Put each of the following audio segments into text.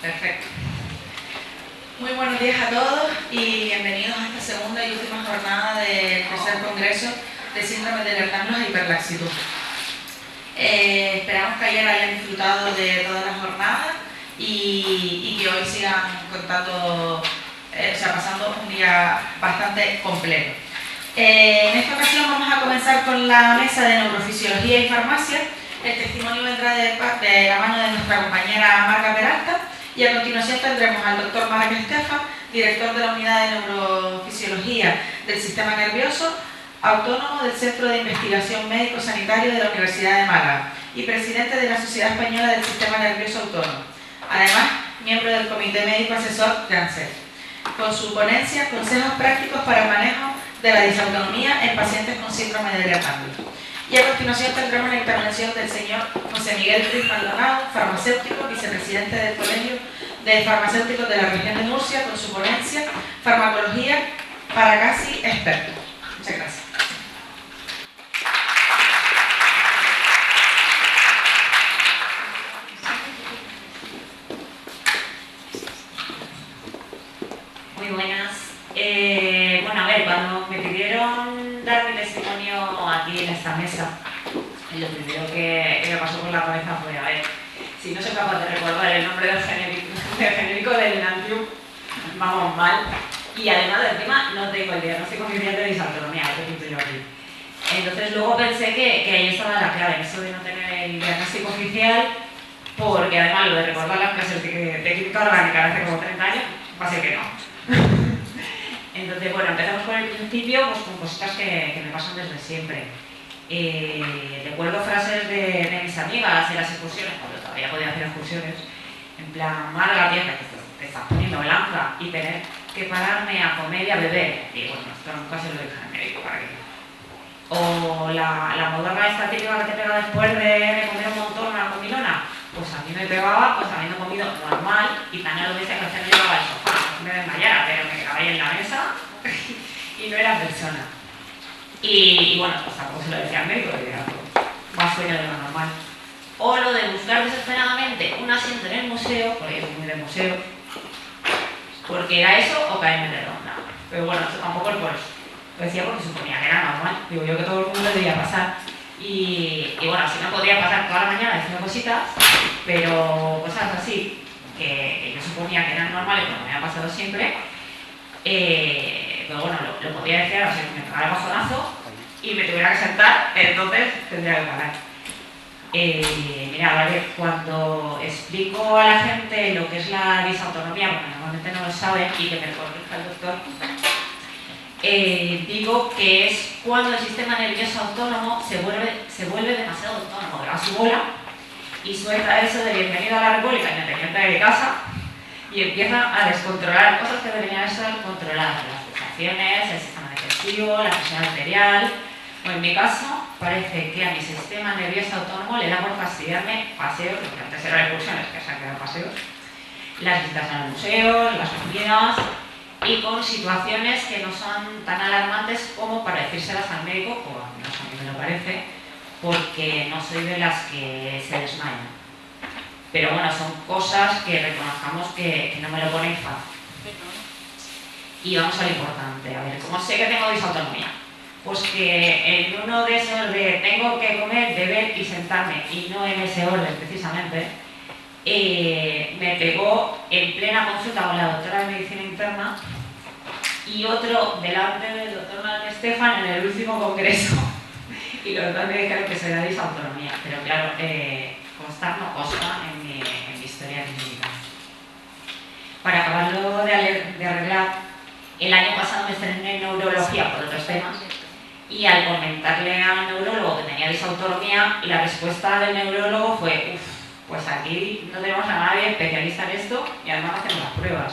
Perfecto. Muy buenos días a todos y bienvenidos a esta segunda y última jornada del tercer congreso de síndrome de Ehlers-Danlos e hiperlaxitud. Esperamos que ayer hayan disfrutado de todas las jornadas y que hoy sigan contando, pasando un día bastante completo. En esta ocasión vamos a comenzar con la mesa de neurofisiología y farmacia. El testimonio vendrá de la mano de nuestra compañera Marga Peralta y a continuación tendremos al doctor Marc Estefan, director de la unidad de neurofisiología del sistema nervioso autónomo del Centro de Investigación Médico-Sanitario de la Universidad de Málaga y presidente de la Sociedad Española del Sistema Nervioso Autónomo. Además, miembro del Comité Médico Asesor de ANSES, con su ponencia Consejos prácticos para el manejo de la disautonomía en pacientes con síndrome de Ehlers-Danlos. Y a continuación tendremos la intervención del señor José Miguel Ruiz Maldonado, farmacéutico, vicepresidente del Colegio de Farmacéuticos de la región de Murcia, con su ponencia Farmacología para casi expertos. Muchas gracias. Muy buenas. Bueno, a ver, cuando me pidieron dar mi testimonio aquí en esta mesa, lo primero que me pasó por la cabeza fue, a ver, si no soy capaz de recordar el nombre del genérico del Enantium, vamos mal. Y además del tema no tengo el diagnóstico oficial de disautonomía, lo que pinto yo aquí. Entonces luego pensé que ahí estaba la clave, eso de no tener el diagnóstico oficial, porque además lo de recordar las clases de química orgánica hace como 30 años, va a ser que no. Entonces, bueno, empezamos por el principio, pues con cositas que me pasan desde siempre. Recuerdo frases de mis amigas en las excursiones, cuando todavía podía hacer excursiones, en plan, Marga, tía, que te estás poniendo blanca y tener que pararme a comer y a beber. Y bueno, esto nunca se lo dejan al médico, ¿para qué? O la modorra esta típica que te pega después de comer un montón una comilona, pues a mí me pegaba, pues habiendo comido normal y también lo dice que a veces me llevaba al sofá, no me desmayara, pero me quedaba ahí en la mesa y no era persona. Y bueno, pues tampoco se lo decía al médico, que era más sueño de lo normal. O lo de buscar desesperadamente un asiento en el museo, porque yo soy muy del museo, porque era eso o caerme de ronda. Pero bueno, eso tampoco es por eso. Lo decía porque suponía que era normal. Digo yo que todo el mundo debía pasar. Y bueno, si no podría pasar toda la mañana diciendo cositas, pero cosas así, que yo suponía que eran normales, pero me ha pasado siempre, pero bueno, lo podría decir, o sea, me pegara el bajonazo y me tuviera que sentar, entonces tendría que parar. Mira, vale, cuando explico a la gente lo que es la disautonomía, porque normalmente no lo saben y que me corrija el doctor, digo que es cuando el sistema nervioso autónomo se vuelve demasiado autónomo, da su bola y suelta eso de bienvenido a la República independiente de casa y empieza a descontrolar cosas que deberían estar controladas, las pulsaciones, el sistema digestivo, la presión arterial. O en mi caso, parece que a mi sistema nervioso autónomo le da por fastidiarme paseos, lo que antes eran excursiones, que se han quedado paseos, las visitas a los museos, las comidas, y con situaciones que no son tan alarmantes como para decírselas al médico, o al menos a mí me lo parece, porque no soy de las que se desmayan. Pero bueno, son cosas que reconozcamos que no me lo ponen fácil. Y vamos a lo importante, a ver, ¿cómo sé que tengo disautonomía? Pues que en uno de esos de tengo que comer, beber y sentarme, y no en ese orden precisamente, me pegó en plena consulta con la doctora de medicina interna y otro delante del doctor Manuel Estefan en el último congreso. Y los dos me dijeron que se da disautonomía, pero claro, constar no consta en mi historia clínica. Para acabarlo de arreglar, el año pasado me estrené en neurología por otros temas y al comentarle al neurólogo que tenía disautonomía, la respuesta del neurólogo fue: uff, pues aquí no tenemos a nadie especialista en esto y además hacemos las pruebas.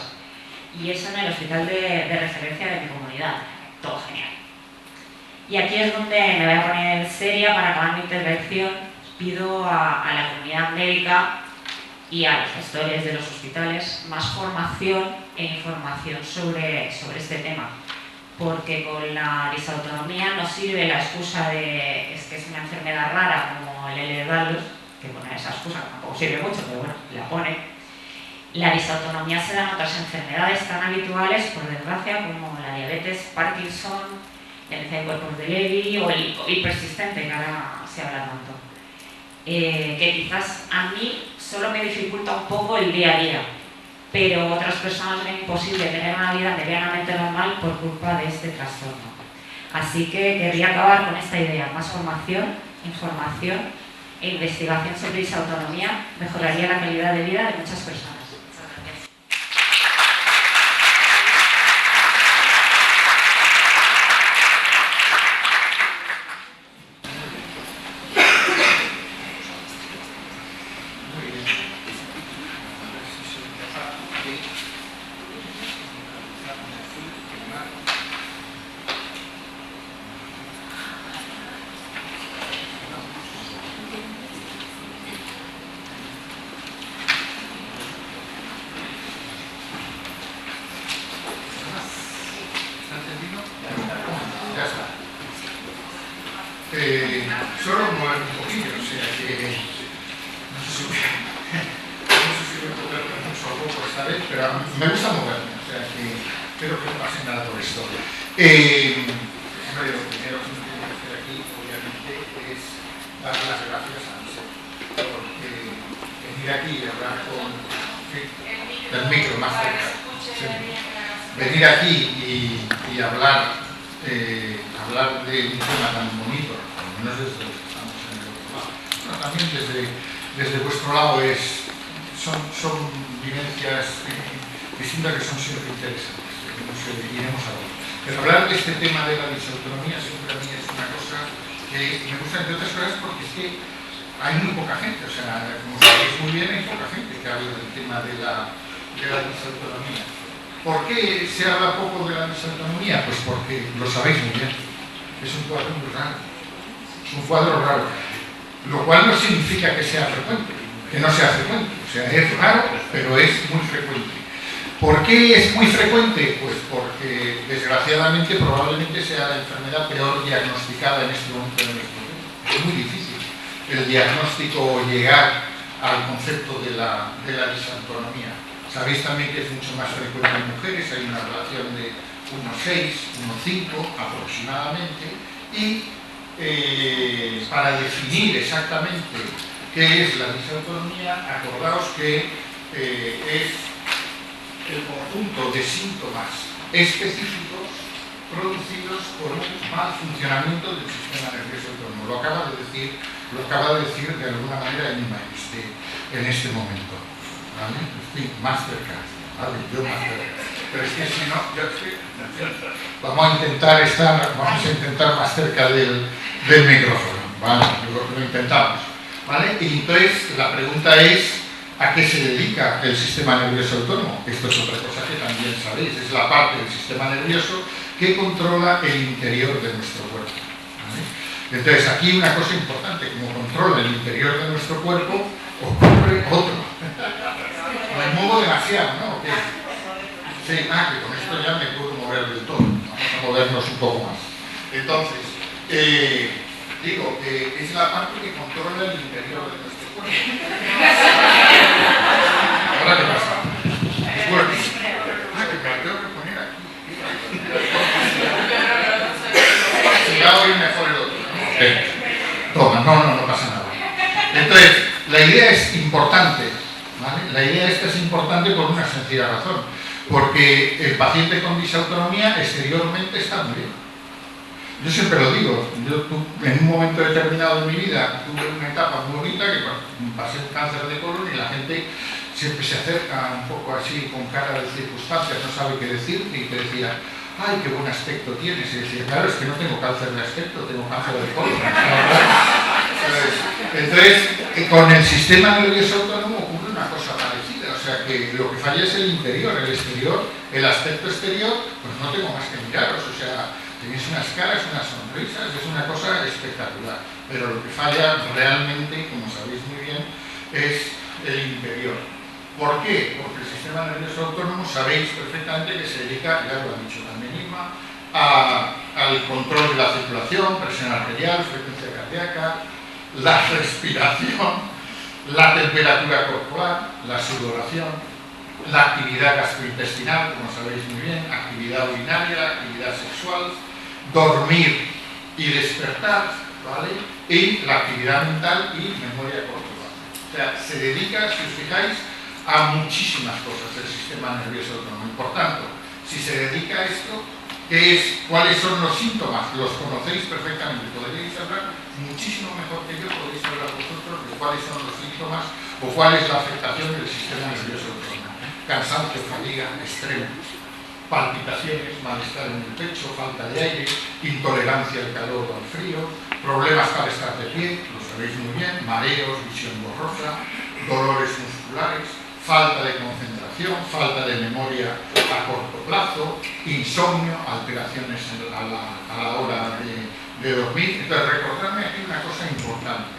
Y eso en el hospital de referencia de mi comunidad. Todo genial. Y aquí es donde me voy a poner seria para acabar mi intervención. Pido a la comunidad médica y a los gestores de los hospitales más formación e información sobre este tema. Porque con la disautonomía no sirve la excusa de es que es una enfermedad rara como el Ehlers-Danlos, que bueno, esa excusa tampoco sirve mucho, pero bueno, la pone. La disautonomía se da en otras enfermedades tan habituales, por desgracia, como la diabetes, Parkinson, demencia de cuerpos de Levy o el COVID persistente, que ahora se habla tanto. Que quizás a mí solo me dificulta un poco el día a día, pero otras personas ven imposible tener una vida medianamente normal por culpa de este trastorno. Así que querría acabar con esta idea: más formación, información e investigación sobre disautonomía mejoraría la calidad de vida de muchas personas. Solo mover un poquillo, o sea que no sé si voy a poder mucho o poco esta vez, pero me gusta moverme, o sea que espero que no pase nada por esto. Lo primero que tengo que hacer aquí, obviamente, es dar las gracias a Ansel, porque venir aquí y hablar con el micro más cerca, venir aquí y hablar de un tema tan bonito, no es desde los que estamos en el otro lado, bueno, también desde vuestro lado son vivencias distintas que son siempre interesantes, iremos a ver. Pero hablar de este tema de la disautonomía siempre a mí es una cosa que me gusta, entre otras cosas, porque es que hay muy poca gente, o sea, como sabéis muy bien, hay poca gente que habla del tema de la disautonomía. ¿Por qué se habla poco de la disautonomía? Pues porque lo sabéis muy bien, es un cuadro muy raro. Es un cuadro raro, lo cual no significa que sea frecuente, que no sea frecuente, o sea, es raro, pero es muy frecuente. ¿Por qué es muy frecuente? Pues porque, desgraciadamente, probablemente sea la enfermedad peor diagnosticada en este momento en nuestro tiempo. Es muy difícil el diagnóstico, llegar al concepto de la disautonomía. Sabéis también que es mucho más frecuente en mujeres, hay una relación de 1,6, 1,5 aproximadamente, y para definir exactamente qué es la disautonomía, acordaos que es el conjunto de síntomas específicos producidos por un mal funcionamiento del sistema nervioso autónomo. Lo acaba de decir de alguna manera Emma en este momento. ¿Vale? En fin, más cerca. ¿Vale? Yo más cerca. Pero es que si no, vamos a intentar más cerca del micrófono, ¿vale? Lo intentamos, ¿vale? Y entonces la pregunta es: ¿a qué se dedica el sistema nervioso autónomo? Esto es otra cosa que también sabéis, es la parte del sistema nervioso que controla el interior de nuestro cuerpo, ¿vale? Entonces aquí una cosa importante: como controla el interior de nuestro cuerpo, ocurre otro. Me muevo demasiado, ¿no? ¿Qué? Sí, que con esto ya me puedo mover del todo. Vamos a movernos un poco más. Entonces, digo que es la parte que controla el interior de nuestro cuerpo. ¿Ahora qué pasa? Bueno, que me la tengo que poner aquí. va a oír mejor el otro. Toma, no pasa nada. Entonces, la idea es importante, ¿vale? La idea esta es importante por una sencilla razón, porque el paciente con disautonomía exteriormente está muy bien. Yo siempre lo digo, en un momento determinado de mi vida tuve una etapa muy bonita que pasé un cáncer de colon y la gente siempre se acerca un poco así con cara de circunstancias, no sabe qué decir, y te decía, ay, qué buen aspecto tienes. Y decía, claro, es que no tengo cáncer de aspecto, tengo cáncer de colon. Entonces, con el sistema nervioso autónomo ocurre una cosa parecida, o sea que lo que falla es el interior, el exterior, el aspecto exterior, pues no tengo más que miraros, o sea, tenéis unas caras, unas sonrisas, es una cosa espectacular, pero lo que falla realmente, como sabéis muy bien, es el interior. ¿Por qué? Porque el sistema nervioso autónomo sabéis perfectamente que se dedica, ya lo ha dicho también Irma, al control de la circulación, presión arterial, frecuencia cardíaca, la respiración, la temperatura corporal, la sudoración, la actividad gastrointestinal, como sabéis muy bien, actividad urinaria, actividad sexual, dormir y despertar, ¿vale? Y la actividad mental y memoria corporal. O sea, se dedica, si os fijáis, a muchísimas cosas el sistema nervioso autónomo. Y por tanto, si se dedica a esto, ¿cuáles son los síntomas? Los conocéis perfectamente, podréis hablar muchísimo mejor que yo, podéis hablar vosotros de cuáles son los síntomas o cuál es la afectación del sistema nervioso autónomo. Cansancio, fatiga extrema, palpitaciones, malestar en el pecho, falta de aire, intolerancia al calor o al frío, problemas para estar de pie, lo sabéis muy bien, mareos, visión borrosa, dolores musculares, falta de concentración, falta de memoria a corto plazo, insomnio, alteraciones a la hora de dormir. Entonces, recordadme aquí una cosa importante.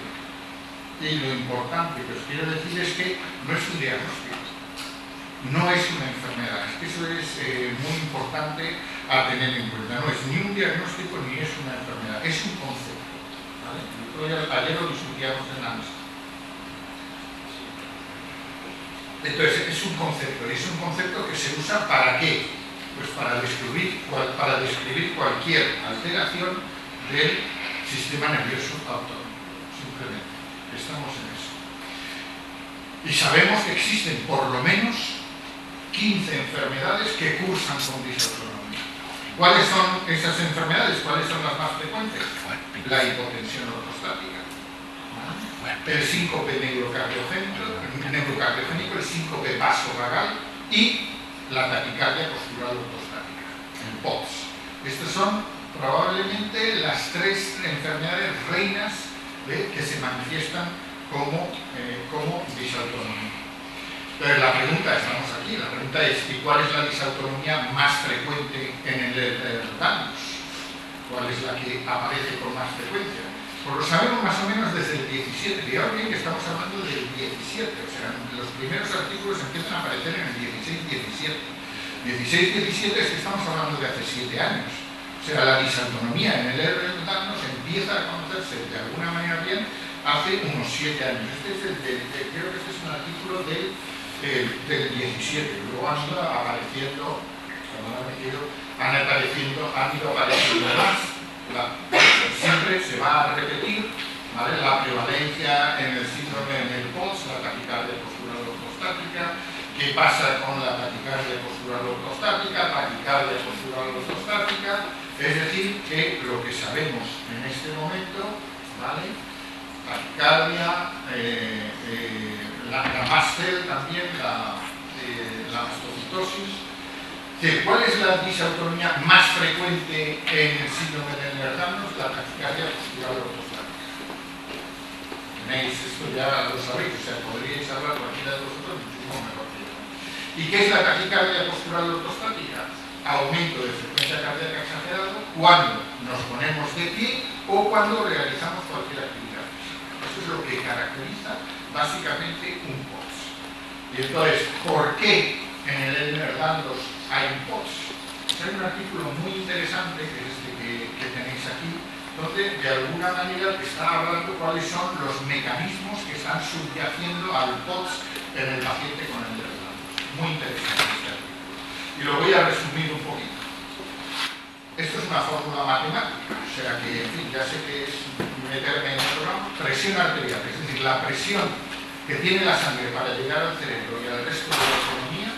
Y lo importante que os quiero decir es que no es un diagnóstico, no es una enfermedad. Es que eso es muy importante a tener en cuenta. No es ni un diagnóstico ni es una enfermedad, es un concepto, ¿vale? Ayer lo discutíamos en la mesa. Entonces, es un concepto que se usa ¿para qué? Pues para describir cualquier alteración del sistema nervioso autónomo, simplemente. Estamos en eso. Y sabemos que existen por lo menos 15 enfermedades que cursan con disautonomía. ¿Cuáles son esas enfermedades? ¿Cuáles son las más frecuentes? La hipotensión ortostática, el síncope neurocardiogénico, el síncope vasovagal y la taquicardia postural ortostática, el POTS. Estas son probablemente las 3 enfermedades reinas que se manifiestan como disautonomía. Pero la pregunta, estamos aquí, la pregunta es ¿y cuál es la disautonomía más frecuente en el Ehlers-Danlos? ¿Cuál es la que aparece con más frecuencia? Pues lo sabemos más o menos desde el 17, fijaos bien que estamos hablando del 17, o sea, los primeros artículos empiezan a aparecer en el 16-17. 16-17 es que estamos hablando de hace 7 años. O sea, la disautonomía en el Ehlers-Danlos empieza a conocerse de alguna manera bien hace unos 7 años. Creo que este es un artículo del 17, luego han ido apareciendo, han ido apareciendo más. Siempre se va a repetir, ¿vale? La prevalencia en el síndrome del POTS, la taquicardia postural ortostática. ¿Qué pasa con la taquicardia postural ortostática? Taquicardia postural ortostática, es decir, que lo que sabemos en este momento, ¿vale? Taquicardia, la MASTEL también, la mastocitosis. ¿Cuál es la disautonomía más frecuente en el síndrome de Ehlers-Danlos? La taquicardia postural ortostática. Tenéis esto, ya lo sabéis, o sea, podríais hablar cualquiera de vosotros muchísimo mejor que yo. ¿Y qué es la taquicardia postural ortostática? Aumento de frecuencia cardíaca exagerado cuando nos ponemos de pie o cuando realizamos cualquier actividad. Eso es lo que caracteriza básicamente un POTS. Y entonces, ¿por qué en el Ehlers-Danlos hay un POTS? Hay un artículo muy interesante, que es este que tenéis aquí, donde de alguna manera está hablando cuáles son los mecanismos que están subyaciendo al POTS en el paciente con el Ehlers-Danlos. Muy interesante este artículo. Y lo voy a resumir un poquito. Esto es una fórmula matemática. sea que, en fin, ya sé que es meterme en otro lado. Presión arterial, es decir, la presión que tiene la sangre para llegar al cerebro y al resto de la economía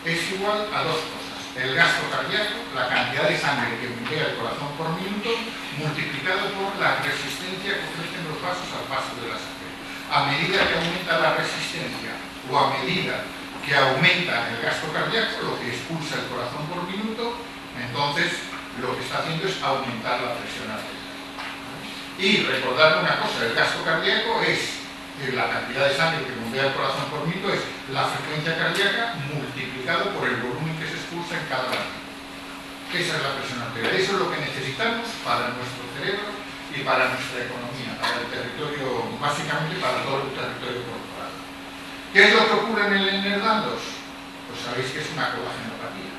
es igual a dos cosas: el gasto cardíaco, la cantidad de sangre que bombea el corazón por minuto, multiplicado por la resistencia que ofrecen los vasos al paso de la sangre. A medida que aumenta la resistencia o a medida que aumenta el gasto cardíaco, lo que expulsa el corazón por minuto, entonces lo que está haciendo es aumentar la presión arterial. Y recordad una cosa: el gasto cardíaco es la cantidad de sangre que bombea el corazón por minuto, es la frecuencia cardíaca multiplicado por el volumen que se expulsa en cada latido. Esa es la presión arterial. Eso es lo que necesitamos para nuestro cerebro y para nuestra economía, para el territorio, básicamente para todo el territorio corporal. ¿Qué es lo que ocurre en el Ehlers-Danlos? Pues sabéis que es una colagenopatía.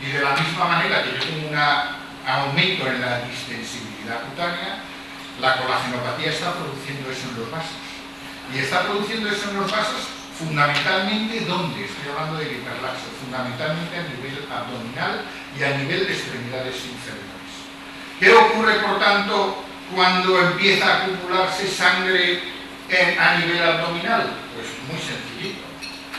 Y de la misma manera que yo tengo un aumento en la distensibilidad cutánea, la colagenopatía está produciendo eso en los vasos. Y está produciendo eso en los vasos fundamentalmente, ¿dónde? Estoy hablando del hiperlaxo, fundamentalmente a nivel abdominal y a nivel de extremidades inferiores. ¿Qué ocurre, por tanto, cuando empieza a acumularse sangre a nivel abdominal? Pues muy sencillito,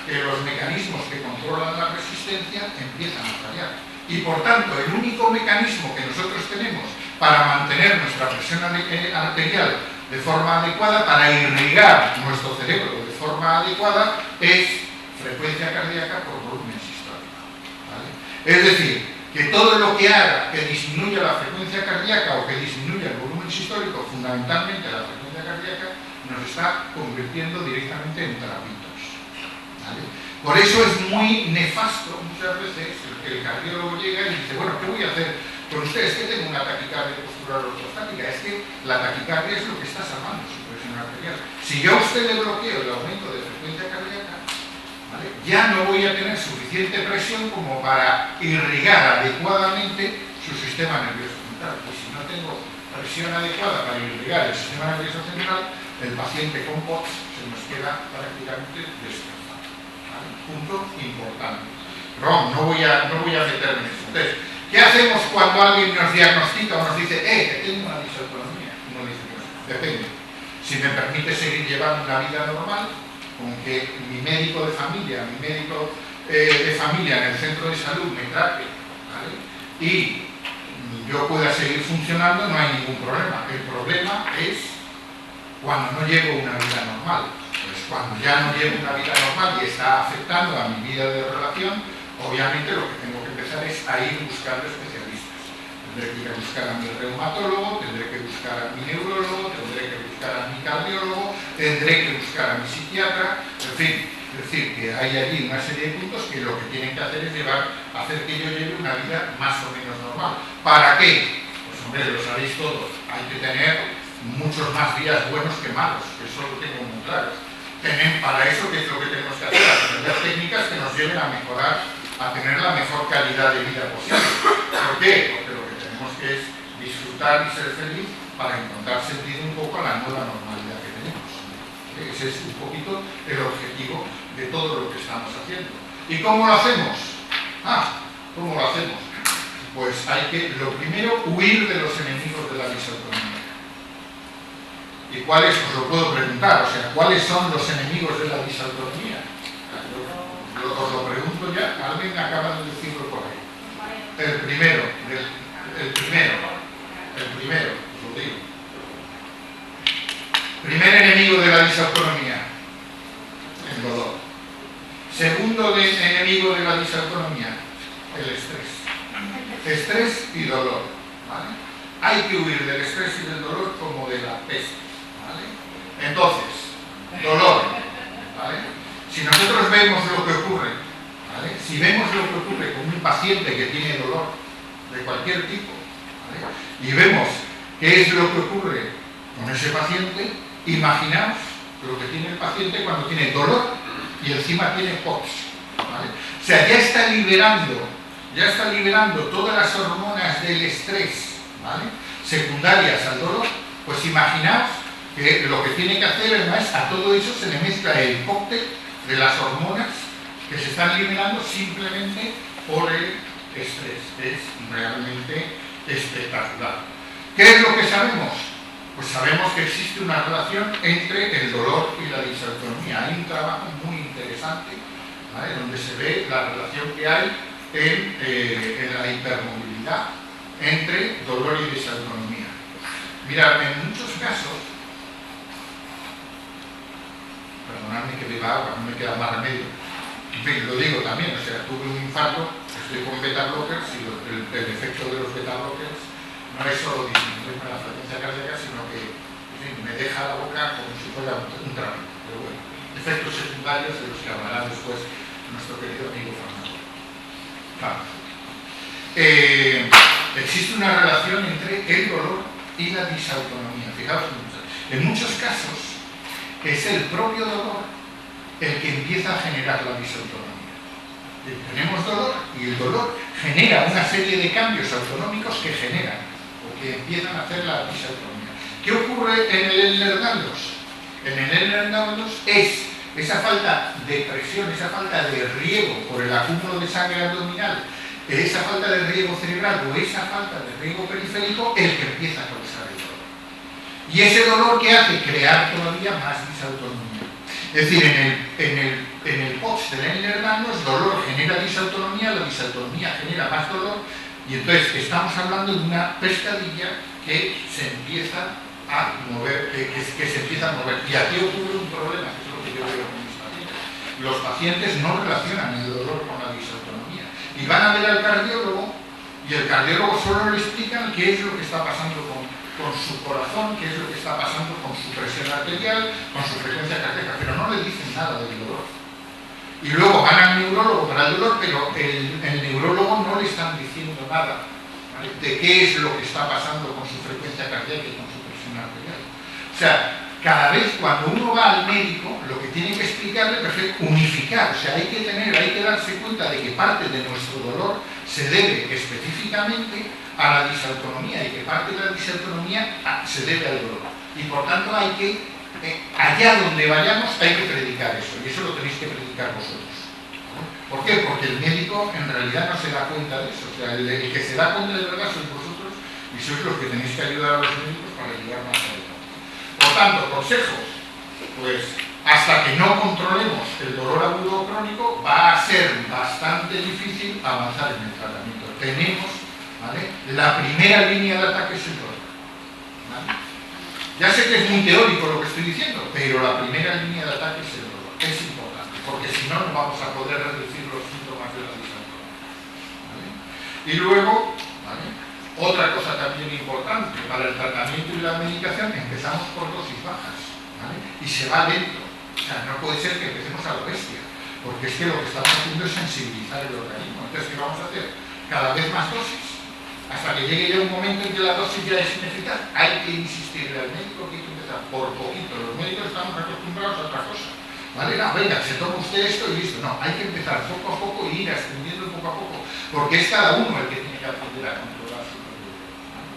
que los mecanismos que controlan la resistencia empiezan a fallar. Y por tanto, el único mecanismo que nosotros tenemos para mantener nuestra presión arterial de forma adecuada, para irrigar nuestro cerebro de forma adecuada, es frecuencia cardíaca por volumen sistólico, ¿vale? Es decir, que todo lo que haga que disminuya la frecuencia cardíaca o que disminuya el volumen sistólico, fundamentalmente la frecuencia cardíaca, nos está convirtiendo directamente en trapitos, ¿vale? Por eso es muy nefasto muchas veces que el cardiólogo llega y dice: bueno, ¿qué voy a hacer con ustedes? Es que tengo una taquicardia postural ortostática. Es que la taquicardia es lo que está salvando su presión arterial. Si yo a usted le bloqueo el aumento de frecuencia cardíaca, ¿vale?, ya no voy a tener suficiente presión como para irrigar adecuadamente su sistema nervioso central. Pues si no tengo presión adecuada para irrigar el sistema nervioso central, el paciente con POTS se nos queda prácticamente destrozado. Punto importante. No voy a meterme en eso. Entonces, ¿qué hacemos cuando alguien nos diagnostica o nos dice: que tengo una disautonomía? Uno dice: pues depende. Si me permite seguir llevando una vida normal, con que mi médico de familia, en el centro de salud me trate, ¿vale?, y yo pueda seguir funcionando, no hay ningún problema. El problema es cuando no llevo una vida normal. Pues cuando ya no llevo una vida normal y está afectando a mi vida de relación, obviamente lo que tengo que empezar es a ir buscando especialistas. Tendré que ir a buscar a mi reumatólogo, tendré que buscar a mi neurólogo, tendré que buscar a mi cardiólogo, tendré que buscar a mi psiquiatra, en fin. Es decir, que hay allí una serie de puntos que lo que tienen que hacer es hacer que yo lleve una vida más o menos normal. ¿Para qué? Pues hombre, lo sabéis todos, hay que tener muchos más días buenos que malos, eso lo tengo muy claro. Para eso, ¿qué es lo que tenemos que hacer? Aprender técnicas que nos lleven a mejorar, a tener la mejor calidad de vida posible. ¿Por qué? Porque lo que tenemos que es disfrutar y ser feliz para encontrar sentido un poco a la nueva normalidad que tenemos. Ese es un poquito el objetivo de todo lo que estamos haciendo. ¿Y cómo lo hacemos? ¿Cómo lo hacemos? Pues hay que, lo primero, huir de los enemigos de la disautonomía. ¿Y cuáles? Os lo puedo preguntar, o sea, ¿cuáles son los enemigos de la disautonomía? Os lo pregunto ya, alguien acaba de decirlo por ahí. El primero, os lo digo. Primer enemigo de la disautonomía, el dolor. Segundo enemigo de la disautonomía, el estrés. Estrés y dolor, ¿vale? Hay que huir del estrés y del dolor como de la peste. Entonces, dolor, ¿vale? Si nosotros vemos lo que ocurre, ¿vale?, si vemos lo que ocurre con un paciente que tiene dolor de cualquier tipo, ¿vale?, y vemos qué es lo que ocurre con ese paciente, imaginaos lo que tiene el paciente cuando tiene dolor y encima tiene POTS, ¿vale? O sea, ya está liberando todas las hormonas del estrés, ¿vale?, secundarias al dolor. Pues imaginaos que lo que tiene que hacer además a todo eso se le mezcla el cóctel de las hormonas que se están liberando simplemente por el estrés. Es realmente espectacular. ¿Qué es lo que sabemos? Pues sabemos que existe una relación entre el dolor y la disautonomía. Hay un trabajo muy interesante, ¿vale?, donde se ve la relación que hay en la hipermovilidad entre dolor y disautonomía. Mirad, en muchos casos, perdonadme que beba agua, no me queda más remedio, en fin, lo digo también, o sea, tuve un infarto, estoy con beta blockers y el efecto de los beta blockers no es solo disminuirme la frecuencia cardíaca, sino que, en fin, me deja la boca como si fuera un trapo. Pero bueno, efectos secundarios de los que hablará después nuestro querido amigo Fernando. Claro. Existe una relación entre el dolor y la disautonomía. Fijaos, en muchos casos es el propio dolor el que empieza a generar la disautonomía. Tenemos dolor y el dolor genera una serie de cambios autonómicos que generan o que empiezan a hacer la disautonomía. ¿Qué ocurre en el Ehlers-Danlos? En el Ehlers-Danlos es esa falta de presión, esa falta de riego por el acúmulo de sangre abdominal, esa falta de riego cerebral o esa falta de riego periférico el que empieza a causar el dolor. Y ese dolor que hace crear todavía más disautonomía. Es decir, en el POTS del Ehlers-Danlos, dolor genera disautonomía, la disautonomía genera más dolor, y entonces estamos hablando de una pescadilla que se empieza a mover, que se empieza a mover. Y aquí ocurre un problema, que es lo que yo veo con mis pacientes. Los pacientes no relacionan el dolor con la disautonomía. Y van a ver al cardiólogo, y el cardiólogo solo le explica qué es lo que está pasando con su corazón, qué es lo que está pasando con su presión arterial, con su frecuencia cardíaca, pero no le dicen nada del dolor. Y luego van al neurólogo para el dolor, pero el neurólogo no le están diciendo nada, ¿vale?, de qué es lo que está pasando con su frecuencia cardíaca y con su presión arterial. O sea, cada vez cuando uno va al médico, lo que tiene que explicarle es unificar, o sea, hay que darse cuenta de que parte de nuestro dolor se debe específicamente a la disautonomía y que parte de la disautonomía se debe al dolor. Y por tanto hay que, allá donde vayamos, hay que predicar eso, y eso lo tenéis que predicar vosotros. ¿Por qué? Porque el médico en realidad no se da cuenta de eso, o sea, el que se da cuenta de verdad sois vosotros y sois los que tenéis que ayudar a los médicos para llegar más adelante. Por tanto, consejos, pues hasta que no controlemos el dolor agudo o crónico va a ser bastante difícil avanzar en el tratamiento. Tenemos, ¿vale?, la primera línea de ataque es el dolor, ¿vale? Ya sé que es muy teórico lo que estoy diciendo, pero la primera línea de ataque es el dolor. Es importante, porque si no, no vamos a poder reducir los síntomas de la disautonomía, ¿vale? Y luego, ¿vale?, otra cosa también importante, para el tratamiento y la medicación empezamos por dosis bajas, ¿vale?, y se va lento. O sea, no puede ser que empecemos a lo bestia, porque es que lo que estamos haciendo es sensibilizar el organismo. Entonces, ¿qué vamos a hacer? Cada vez más dosis, hasta que llegue ya un momento en que la dosis ya es ineficaz. Hay que insistirle al médico que hay que empezar por poquito. Los médicos estamos acostumbrados a otra cosa, ¿vale? No, venga, se toma usted esto y listo. No, hay que empezar poco a poco y ir extendiendo poco a poco, porque es cada uno el que tiene que aprender a controlar su propio dolor, ¿vale?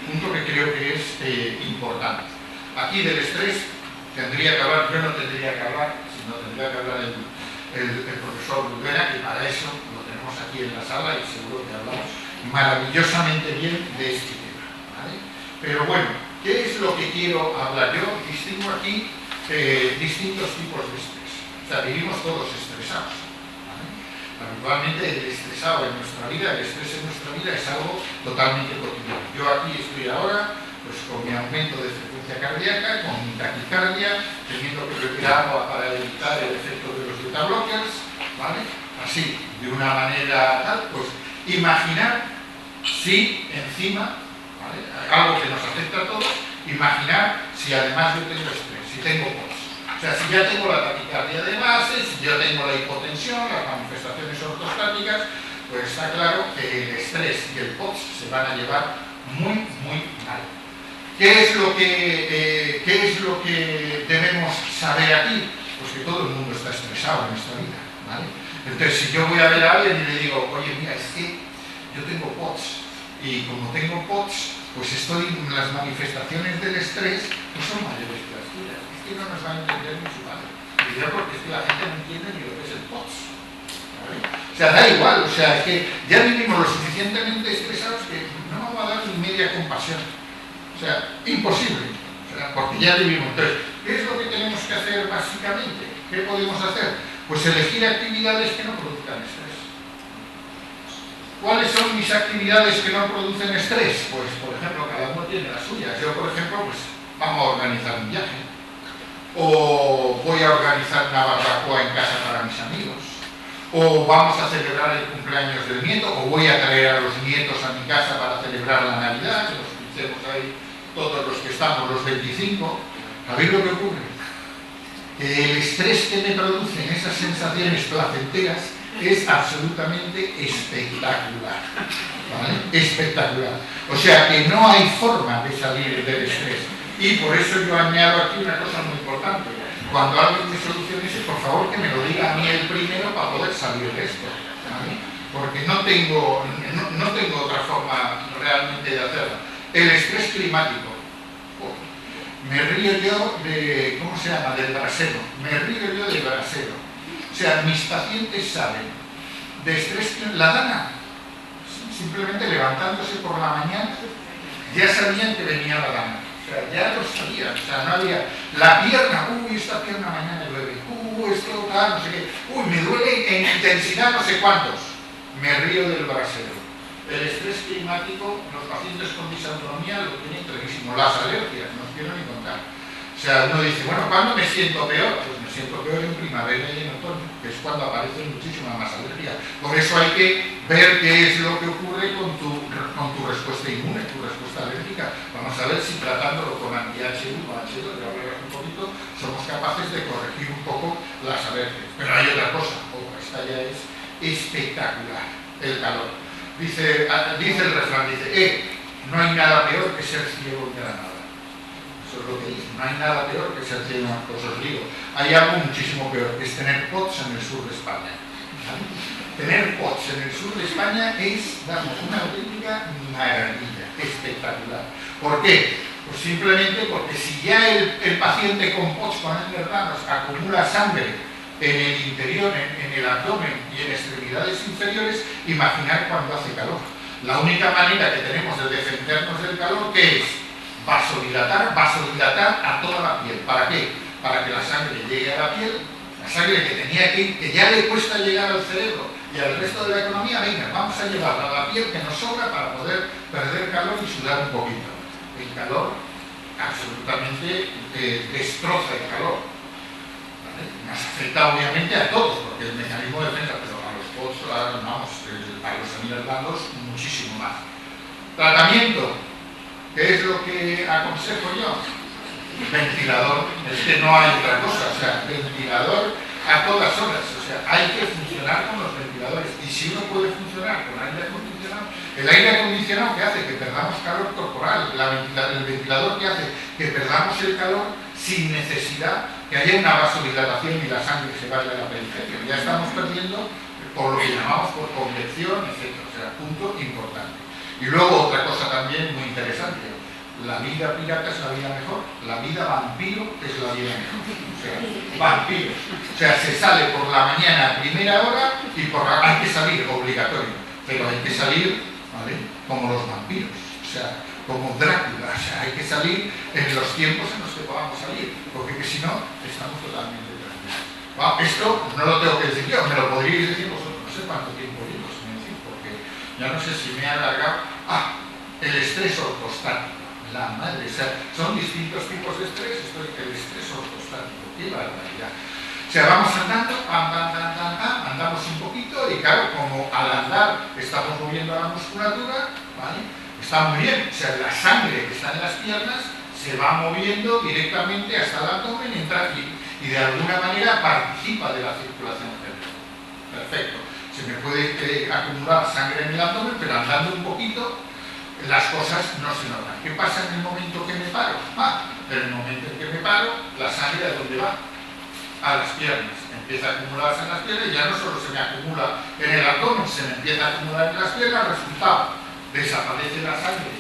Punto que creo que es importante. Aquí del estrés tendría que hablar, yo no tendría que hablar, sino tendría que hablar el profesor Bruguera, que para eso lo tenemos aquí en la sala y seguro que hablamos maravillosamente bien de este tema, ¿vale? Pero bueno, ¿qué es lo que quiero hablar? Yo distingo aquí distintos tipos de estrés. O sea, vivimos todos estresados, ¿vale? Habitualmente el estresado en nuestra vida, el estrés en nuestra vida es algo totalmente cotidiano. Yo aquí estoy ahora pues con mi aumento de frecuencia cardíaca, con mi taquicardia, teniendo que beber agua para evitar el efecto de los beta blockers, ¿vale? Así, de una manera tal, pues imaginar si encima, ¿vale?, algo que nos afecta a todos, imaginar si además yo tengo estrés, si tengo POTS. O sea, si ya tengo la taquicardia de base, si ya tengo la hipotensión, las manifestaciones ortostáticas, pues está claro que el estrés y el POTS se van a llevar muy, muy mal. ¿Qué es lo que debemos saber aquí? Pues que todo el mundo está estresado en esta vida, ¿vale? Entonces, si yo voy a ver a alguien y le digo, oye, mira, es que yo tengo POTS, y como tengo POTS, pues las manifestaciones del estrés pues son mayores que las tuyas. Es que no nos va a entender ni su padre. Y yo porque es que la gente no entiende ni lo que es el POTS, ¿vale? O sea, da igual, o sea, es que ya vivimos lo suficientemente estresados que no vamos a dar ni media diría compasión. O sea, imposible. O sea, porque ya vivimos. Entonces, ¿qué es lo que tenemos que hacer básicamente? ¿Qué podemos hacer? Pues elegir actividades que no produzcan estrés. ¿Cuáles son mis actividades que no producen estrés? Pues, por ejemplo, cada uno tiene las suyas. Yo, por ejemplo, pues vamos a organizar un viaje. O voy a organizar una barbacoa en casa para mis amigos. O vamos a celebrar el cumpleaños del nieto. O voy a traer a los nietos a mi casa para celebrar la Navidad. Que los pincemos ahí todos los que estamos, los 25. ¿Sabéis lo que ocurre? El estrés que me producen esas sensaciones placenteras es absolutamente espectacular, ¿vale? Espectacular. O sea que no hay forma de salir del estrés. Y por eso yo añado aquí una cosa muy importante. Cuando alguien me solucione eso, por favor que me lo diga a mí el primero para poder salir de esto, ¿vale? Porque no tengo otra forma realmente de hacerlo. El estrés climático. Me río yo de, ¿cómo se llama? Del brasero. Me río yo del brasero. O sea, mis pacientes saben de estrés, la dana, simplemente levantándose por la mañana, ya sabían que venía la dana. O sea, ya lo sabían. O sea, no había la pierna, esta pierna mañana llueve, esto tal, no sé qué, me duele en intensidad no sé cuántos. Me río del brasero. El estrés climático, los pacientes con disautonomía lo tienen clarísimo. Las alergias, no os quiero ni contar. O sea, uno dice, bueno, ¿cuándo me siento peor? Pues me siento peor en primavera y en otoño, que es cuando aparecen muchísimas más alergias. Por eso hay que ver qué es lo que ocurre con tu respuesta inmune, tu respuesta alérgica. Vamos a ver si tratándolo con anti-H1 o H2, ya hablaremos un poquito, somos capaces de corregir un poco las alergias. Pero hay otra cosa, esta ya es espectacular, el calor. Dice el refrán, no hay nada peor que ser ciego de la nada. Eso es lo que dice, no hay nada peor que ser ciego. Pues os digo, hay algo muchísimo peor, que es tener POTS en el sur de España. ¿Vale? Tener POTS en el sur de España es, vamos, una auténtica maravilla, espectacular. ¿Por qué? Pues simplemente porque si ya el paciente con POTS, con Ehlers-Danlos, acumula sangre en el interior, en el abdomen y en extremidades inferiores, imaginar cuando hace calor. La única manera que tenemos de defendernos del calor, ¿qué es? Vasodilatar a toda la piel. ¿Para qué? Para que la sangre llegue a la piel, la sangre que ya le cuesta llegar al cerebro y al resto de la economía, venga, vamos a llevarla a la piel que nos sobra para poder perder calor y sudar un poquito. El calor absolutamente destroza el calor. Nos afecta obviamente a todos, porque el mecanismo de defensa, pero a los POTS, a los Ehlers-Danlos, muchísimo más. Tratamiento, ¿qué es lo que aconsejo yo? Ventilador, es que no hay otra cosa, o sea, ventilador a todas horas, o sea, hay que funcionar con los ventiladores, y si uno puede funcionar con aire acondicionado, el aire acondicionado que hace que perdamos calor corporal, el ventilador que hace que perdamos el calor sin necesidad que haya una vasodilatación y la sangre se vaya a la periferia. Ya estamos perdiendo por lo que llamamos por convección, etc. O sea, punto importante. Y luego otra cosa también muy interesante. La vida pirata es la vida mejor, la vida vampiro es la vida mejor. O sea, vampiros. O sea, se sale por la mañana a primera hora y hay que salir, obligatorio. Pero hay que salir, ¿vale?, como los vampiros. O sea, como Drácula, o sea, hay que salir en los tiempos en los que podamos salir, porque si no, estamos totalmente perdidos. Bueno, esto no lo tengo que decir yo, me lo podríais decir vosotros, no sé cuánto tiempo llevo, porque ya no sé si me he alargado. El estrés ortostático, la madre, o sea, son distintos tipos de estrés, el estrés ortostático, qué barbaridad. O sea, vamos andando, andamos un poquito y claro, como al andar estamos moviendo la musculatura, ¿vale?, está muy bien, o sea, la sangre que está en las piernas se va moviendo directamente hasta el abdomen, entra aquí y de alguna manera participa de la circulación cerebral. Perfecto. Se me puede acumular sangre en el abdomen, pero andando un poquito las cosas no se notan. ¿Qué pasa en el momento que me paro? En el momento en que me paro, la sangre ¿a dónde va? A las piernas. Empieza a acumularse en las piernas y ya no solo se me acumula en el abdomen, se me empieza a acumular en las piernas, resultado. Desaparece la sangre,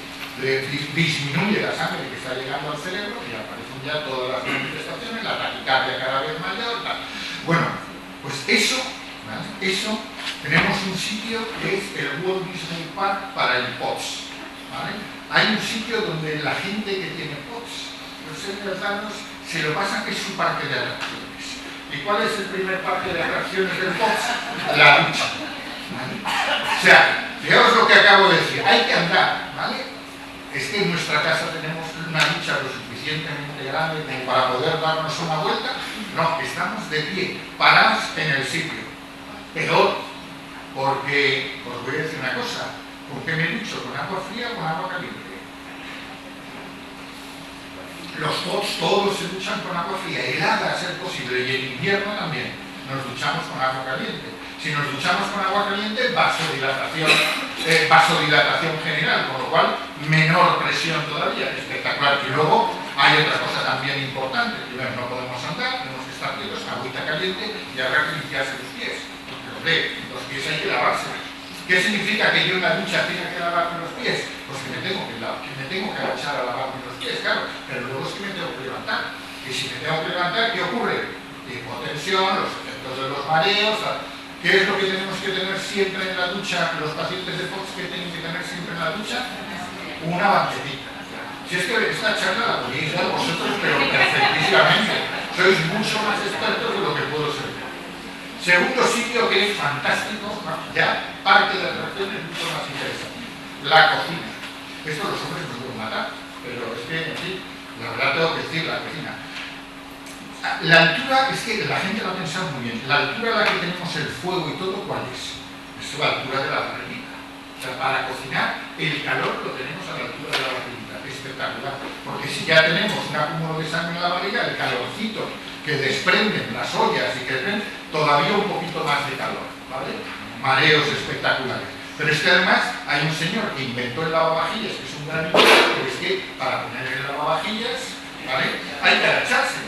disminuye la sangre que está llegando al cerebro y aparecen ya todas las manifestaciones, la taquicardia cada vez mayor, tal. Bueno, pues eso, ¿vale?, eso, tenemos un sitio que es el Walt Disney Park para el POTS. ¿vale? Hay un sitio donde la gente que tiene POTS, los seniorzanos, se lo pasan, que es su parque de atracciones. ¿Y cuál es el primer parque de atracciones del POTS? La ducha, ¿vale? O sea, fijaos lo que acabo de decir, hay que andar, ¿vale? Es que en nuestra casa tenemos una ducha lo suficientemente grande como para poder darnos una vuelta. No, estamos de pie, parados en el sitio. Peor, porque os voy a decir una cosa, ¿con qué me ducho? ¿Con agua fría o con agua caliente? Los POTS todos se duchan con agua fría, helada a ser posible, y en invierno también nos duchamos con agua caliente. Si nos duchamos con agua caliente, vasodilatación general, con lo cual menor presión todavía, espectacular. Y luego hay otra cosa también importante: primero, no podemos andar, tenemos que estar quietos, agüita caliente, y habrá que limpiarse los pies. Porque, hombre, los pies hay que lavarse. ¿Qué significa que yo en la ducha tenga que lavarme los pies? Pues que me tengo que agachar a lavarme los pies, claro, pero luego es que me tengo que levantar. Y si me tengo que levantar, ¿qué ocurre? Hipotensión, los efectos de los mareos. ¿Qué es lo que tenemos que tener siempre en la ducha? Los pacientes de POTS, que tienen que tener siempre en la ducha, una banquetita. Si es que esta charla la podéis dar vosotros, pero perfectísimamente. Sois mucho más expertos de lo que puedo ser. Segundo sitio que es fantástico, ¿no? Ya parte de atracciones mucho más interesante: la cocina. Esto los hombres nos pueden matar, pero es que, en fin, la verdad tengo que decir, la cocina. La altura, es que la gente lo ha pensado muy bien. La altura a la que tenemos el fuego y todo, ¿cuál es? Es la altura de la barriguita. O sea, para cocinar, el calor lo tenemos a la altura de la barriguita. Espectacular. Porque si ya tenemos un acúmulo de sangre en la barriga, el calorcito que desprenden las ollas y que den todavía un poquito más de calor, ¿vale? Mareos espectaculares. Pero es que además hay un señor que inventó el lavavajillas, que es un gran invento, pero es que para poner el lavavajillas, ¿vale?, hay que agacharse.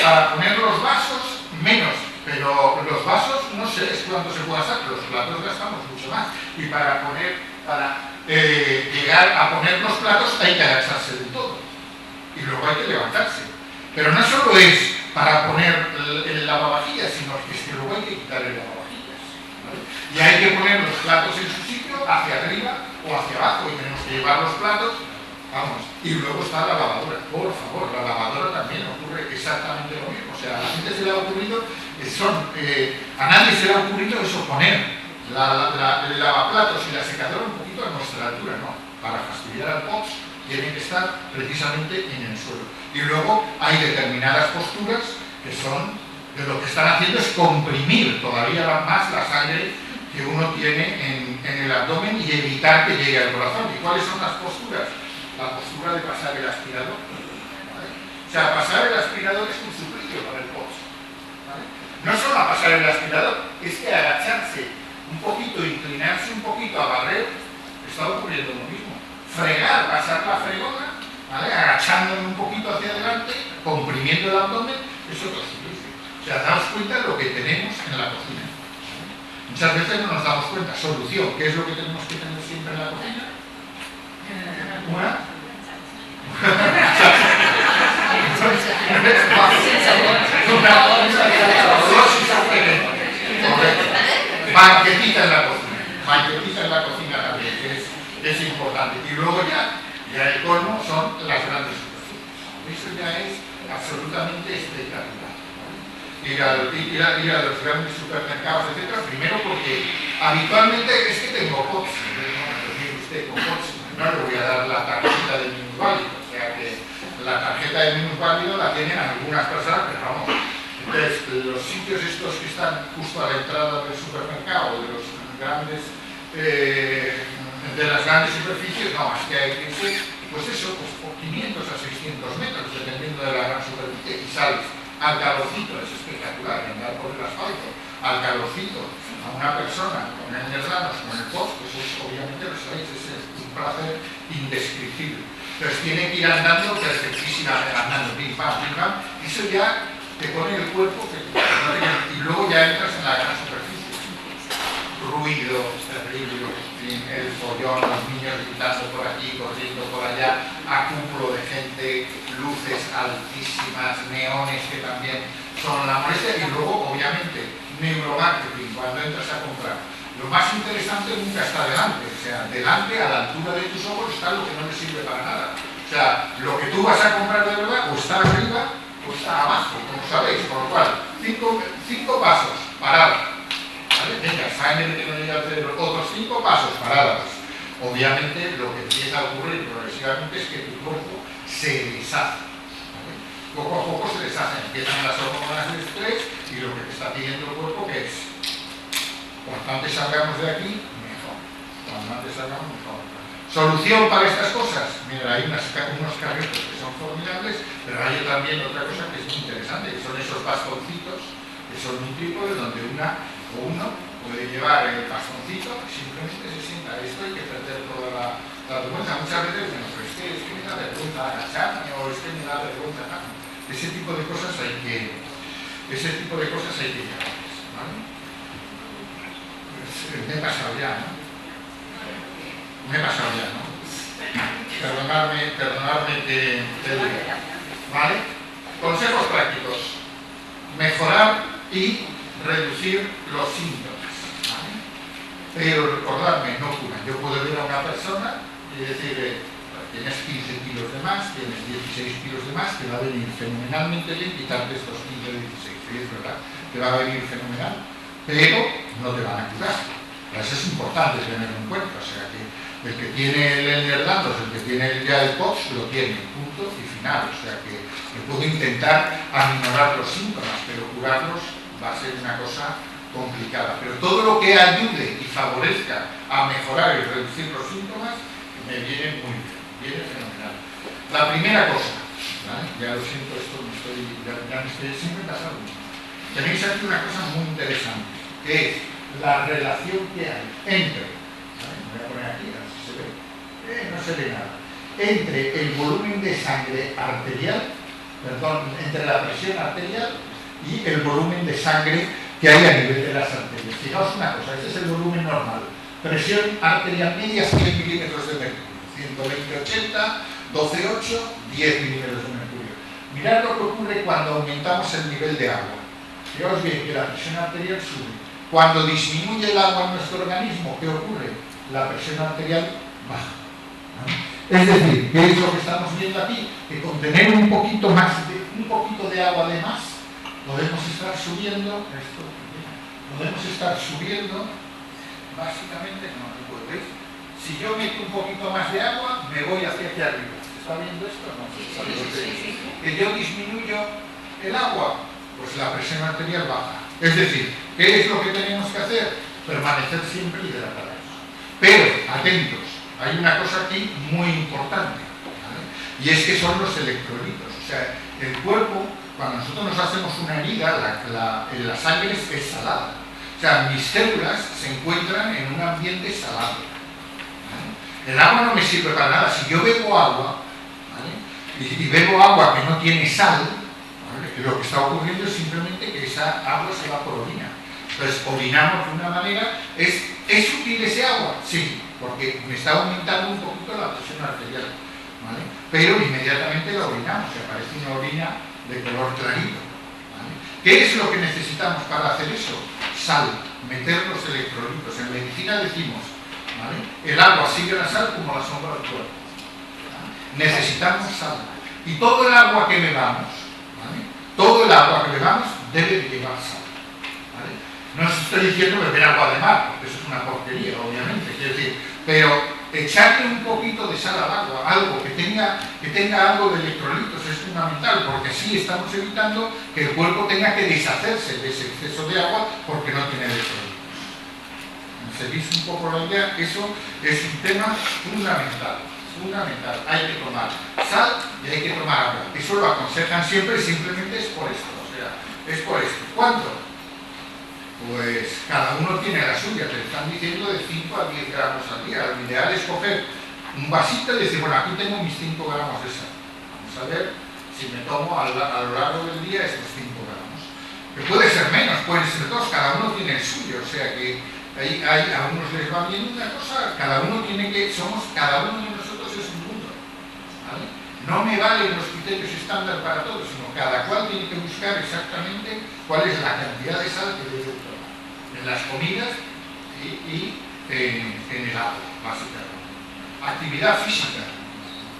Para poner los vasos, menos, pero los vasos, no sé, es cuando se puede hacer, los platos gastamos mucho más. Y para llegar a poner los platos hay que agacharse del todo. Y luego hay que levantarse. Pero no solo es para poner el lavavajillas, sino que es que luego hay que quitar el lavavajillas, ¿vale? Y hay que poner los platos en su sitio, hacia arriba o hacia abajo, y tenemos que llevar los platos. Vamos, y luego está la lavadora. Por favor, la lavadora también ocurre exactamente lo mismo. O sea, a la gente se le ha ocurrido, a nadie se le ha ocurrido eso, poner el lavaplatos y la secadora un poquito a nuestra altura, no. Para fastidiar al POTS tienen que estar precisamente en el suelo. Y luego hay determinadas posturas que son, de lo que están haciendo es comprimir todavía más la sangre que uno tiene en el abdomen y evitar que llegue al corazón. ¿Y cuáles son las posturas? La postura de pasar el aspirador, ¿vale? O sea, pasar el aspirador es un suplicio para el POTS, ¿vale? No solo a pasar el aspirador, es que agacharse un poquito, inclinarse un poquito a barrer, está ocurriendo lo mismo. Fregar, pasar la fregona, ¿vale?, agachándome un poquito hacia adelante, comprimiendo el abdomen, es otro suplicio. O sea, daos cuenta de lo que tenemos en la cocina, ¿vale? Muchas veces no nos damos cuenta. Solución: ¿qué es lo que tenemos que tener siempre en la cocina? Una banquetita en la cocina. Banquetita en la cocina también, que es importante. Y luego ya el colmo son las grandes superficies. Eso ya es absolutamente espectacular. Ir a los grandes supermercados, etc. Primero porque habitualmente es que tengo POTS. Usted con POTS no le voy a dar la tarjeta de minusválido, o sea que la tarjeta de minusválido la tienen algunas personas, pero vamos. Entonces, los sitios estos que están justo a la entrada del supermercado, de las grandes superficies, no, es que hay que irse, pues eso, pues por 500 a 600 metros, dependiendo de la gran superficie, y sales al calorcito, es espectacular, andar por el asfalto, al calorcito, a una persona con hernias con el POTS, pues es, obviamente, lo sabéis, es un placer indescriptible. Entonces tiene que ir andando perfectísimamente, andando, pim pam, eso ya te pone el cuerpo y luego ya entras en la gran superficie. Ruido terrible, el follón, los niños gritando por aquí, corriendo por allá, acúmulo de gente, luces altísimas, neones que también son la molestia, y luego, obviamente, neuromarketing, cuando entras a comprar Lo más interesante nunca está delante, o sea, delante, a la altura de tus ojos, está lo que no le sirve para nada. O sea, lo que tú vas a comprar de verdad, o está arriba, o está abajo, como sabéis, por lo cual, cinco pasos, paradas. ¿Vale? Venga, sangre que no llega al cerebro, otros 5 pasos, paradas. Obviamente, lo que empieza a ocurrir progresivamente es que tu cuerpo se deshace. ¿Vale? Poco a poco se deshace, empiezan las hormonas de estrés y lo que te está pidiendo el cuerpo, que es cuanto antes salgamos de aquí, mejor. Cuanto antes salgamos, mejor. ¿Solución para estas cosas? Mira, hay unos carritos que son formidables, pero hay también otra cosa que es muy interesante, que son esos bastoncitos, que son un trípode donde uno puede llevar el bastoncito y simplemente se sienta. Esto hay que perder toda la vergüenza. Muchas veces dicen, pero es que me da vergüenza agacharme, o es que me da vergüenza nada. Ese tipo de cosas hay que llevarles, ¿vale? Me he pasado ya, ¿no? Perdonadme que te diga. ¿Vale? Consejos prácticos. Mejorar y reducir los síntomas. ¿Vale? Pero recordadme, no curan. Yo puedo ver a una persona y decirle, tienes 15 kilos de más, tienes 16 kilos de más, te va a venir fenomenalmente bien quitarte estos 15 o 16. Sí, es verdad, te va a venir fenomenal, pero no te van a curar. Eso es importante tenerlo en cuenta, o sea que el que tiene el Ehlers-Danlos, el que tiene ya el POTS, lo tiene, punto y final, o sea que puedo intentar aminorar los síntomas, pero curarlos va a ser una cosa complicada. Pero todo lo que ayude y favorezca a mejorar y reducir los síntomas, me viene muy bien, viene fenomenal. La primera cosa, ¿vale? Ya lo siento, esto ya me estoy siempre pasando. Tenéis aquí una cosa muy interesante, que es la relación que hay entre, ¿vale? Me voy a poner aquí, a ver si se ve, no se ve nada, entre el volumen de sangre arterial, entre la presión arterial y el volumen de sangre que hay a nivel de las arterias. Fijaos una cosa, este es el volumen normal, presión arterial media 100 milímetros de mercurio, 120/80, 12/8, 10 milímetros de mercurio. Mirad lo que ocurre cuando aumentamos el nivel de agua. Fijaos bien que la presión arterial sube. Cuando disminuye el agua en nuestro organismo, ¿qué ocurre? La presión arterial baja. ¿No? Es decir, ¿qué es lo que estamos viendo aquí? Que con tener un poquito de agua de más, podemos estar subiendo, básicamente, ¿veis? Si yo meto un poquito más de agua, me voy hacia aquí arriba. ¿Se está viendo esto? No, sí. Que yo disminuyo el agua, pues la presión arterial baja. Es decir, ¿qué es lo que tenemos que hacer? Permanecer siempre hidratados. Pero, atentos, hay una cosa aquí muy importante, ¿vale? Y es que son los electrolitos. O sea, el cuerpo, cuando nosotros nos hacemos una herida, la sangre es salada. O sea, mis células se encuentran en un ambiente salado, ¿vale? El agua no me sirve para nada. Si yo bebo agua, ¿vale? y bebo agua que no tiene sal, lo que está ocurriendo es simplemente que esa agua se va por orina. Entonces, orinamos de una manera. ¿Es útil ese agua? Sí, porque me está aumentando un poquito la presión arterial, ¿vale? Pero inmediatamente la orinamos, y aparece una orina de color clarito, ¿vale? ¿Qué es lo que necesitamos para hacer eso? Sal, meter los electrolitos. En medicina decimos, ¿vale? El agua sigue la sal como la sombra del cuerpo, ¿vale? Necesitamos sal. Y todo el agua que bebamos, todo el agua que bebamos debe de llevar sal, ¿vale? No os estoy diciendo beber agua de mar, porque eso es una porquería, obviamente, quiero decir, pero echarle un poquito de sal al agua, algo que tenga algo de electrolitos, es fundamental, porque así estamos evitando que el cuerpo tenga que deshacerse de ese exceso de agua porque no tiene electrolitos. ¿Seguís un poco la idea? Eso es un tema fundamental. Hay que tomar sal y hay que tomar agua. Eso lo aconsejan siempre, simplemente es por esto, o sea, es por esto. ¿Cuánto? Pues cada uno tiene la suya, te están diciendo de 5 a 10 gramos al día. Lo ideal es coger un vasito y decir, bueno, aquí tengo mis 5 gramos de sal. Vamos a ver si me tomo a lo largo del día estos 5 gramos. Que puede ser menos, pueden ser 2, cada uno tiene el suyo, o sea que a unos les va bien una cosa, cada uno de nosotros es un mundo, ¿vale? No me valen los criterios estándar para todos, sino cada cual tiene que buscar exactamente cuál es la cantidad de sal que debe tomar en las comidas y y en el agua, básicamente. Actividad física,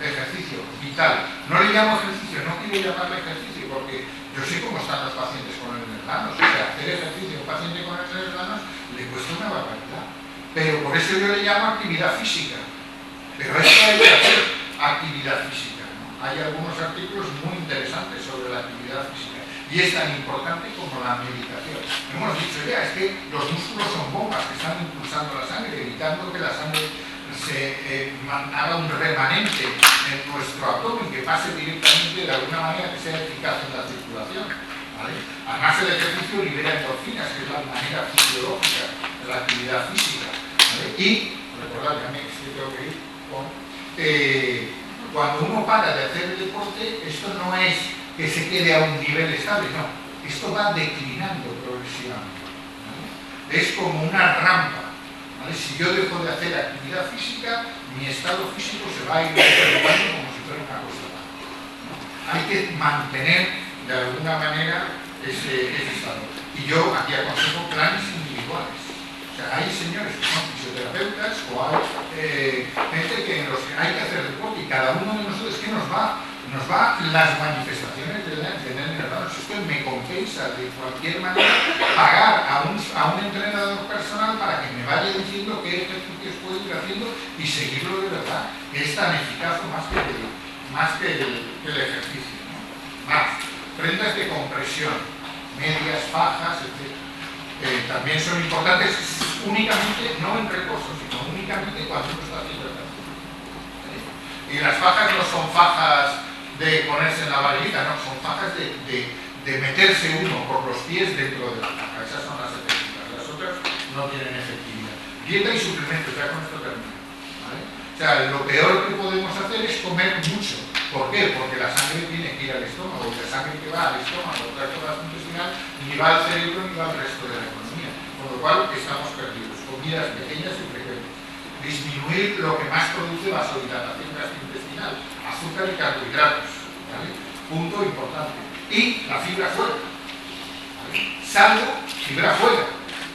ejercicio vital. No le llamo ejercicio, no quiero llamarle ejercicio porque yo sé cómo están los pacientes con Ehlers-Danlos. O sea, hacer ejercicio a un paciente con Ehlers-Danlos le cuesta una barbaridad. Pero por eso yo le llamo actividad física. Pero esto hay que hacer actividad física, ¿no? Hay algunos artículos muy interesantes sobre la actividad física y es tan importante como la medicación. Hemos dicho ya, es que los músculos son bombas que están impulsando la sangre, evitando que la sangre haga un remanente en nuestro abdomen que pase directamente de alguna manera que sea eficaz en la circulación, ¿vale? Además el ejercicio libera endorfinas, que es la manera fisiológica de la actividad física, ¿vale? Y recordad, ya me tengo que ir con cuando uno para de hacer el deporte, esto no es que se quede a un nivel estable, no, esto va declinando progresivamente, ¿vale? Es como una rampa. Si yo dejo de hacer actividad física, mi estado físico se va a ir deteriorando como si fuera una cosa baja, ¿no? Hay que mantener de alguna manera ese estado. Y yo aquí aconsejo planes individuales. O sea, hay señores que son fisioterapeutas o hay gente que hay que hacer deporte y cada uno de nosotros que nos va las manifestaciones del Ehlers-Danlos. Esto me compensa de cualquier manera pagar a un entrenador personal para que me vaya diciendo qué ejercicios puedo ir haciendo y seguirlo de verdad, que es tan eficaz o más que el ejercicio, ¿no? Más, prendas de compresión, medias, fajas, etc. También son importantes únicamente, no en reposo, sino únicamente cuando uno está haciendo ejercicio. Y las fajas no son fajas de ponerse en la barriguita, no, son fajas de meterse uno por los pies dentro de la faja. Esas son las efectivas, las otras no tienen efectividad. Dieta y suplementos, ya con esto termino, ¿vale? O sea, lo peor que podemos hacer es comer mucho. ¿Por qué? Porque la sangre tiene que ir al estómago, y la sangre que va al estómago, al tracto gastrointestinal, ni va al cerebro ni va al resto de la economía. Con lo cual estamos perdidos. Comidas pequeñas y frecuentes. Disminuir lo que más produce vasodilatación gastrointestinal, azúcar y carbohidratos, ¿vale? Punto importante. Y la fibra fuera, ¿vale? Salgo, fibra fuera.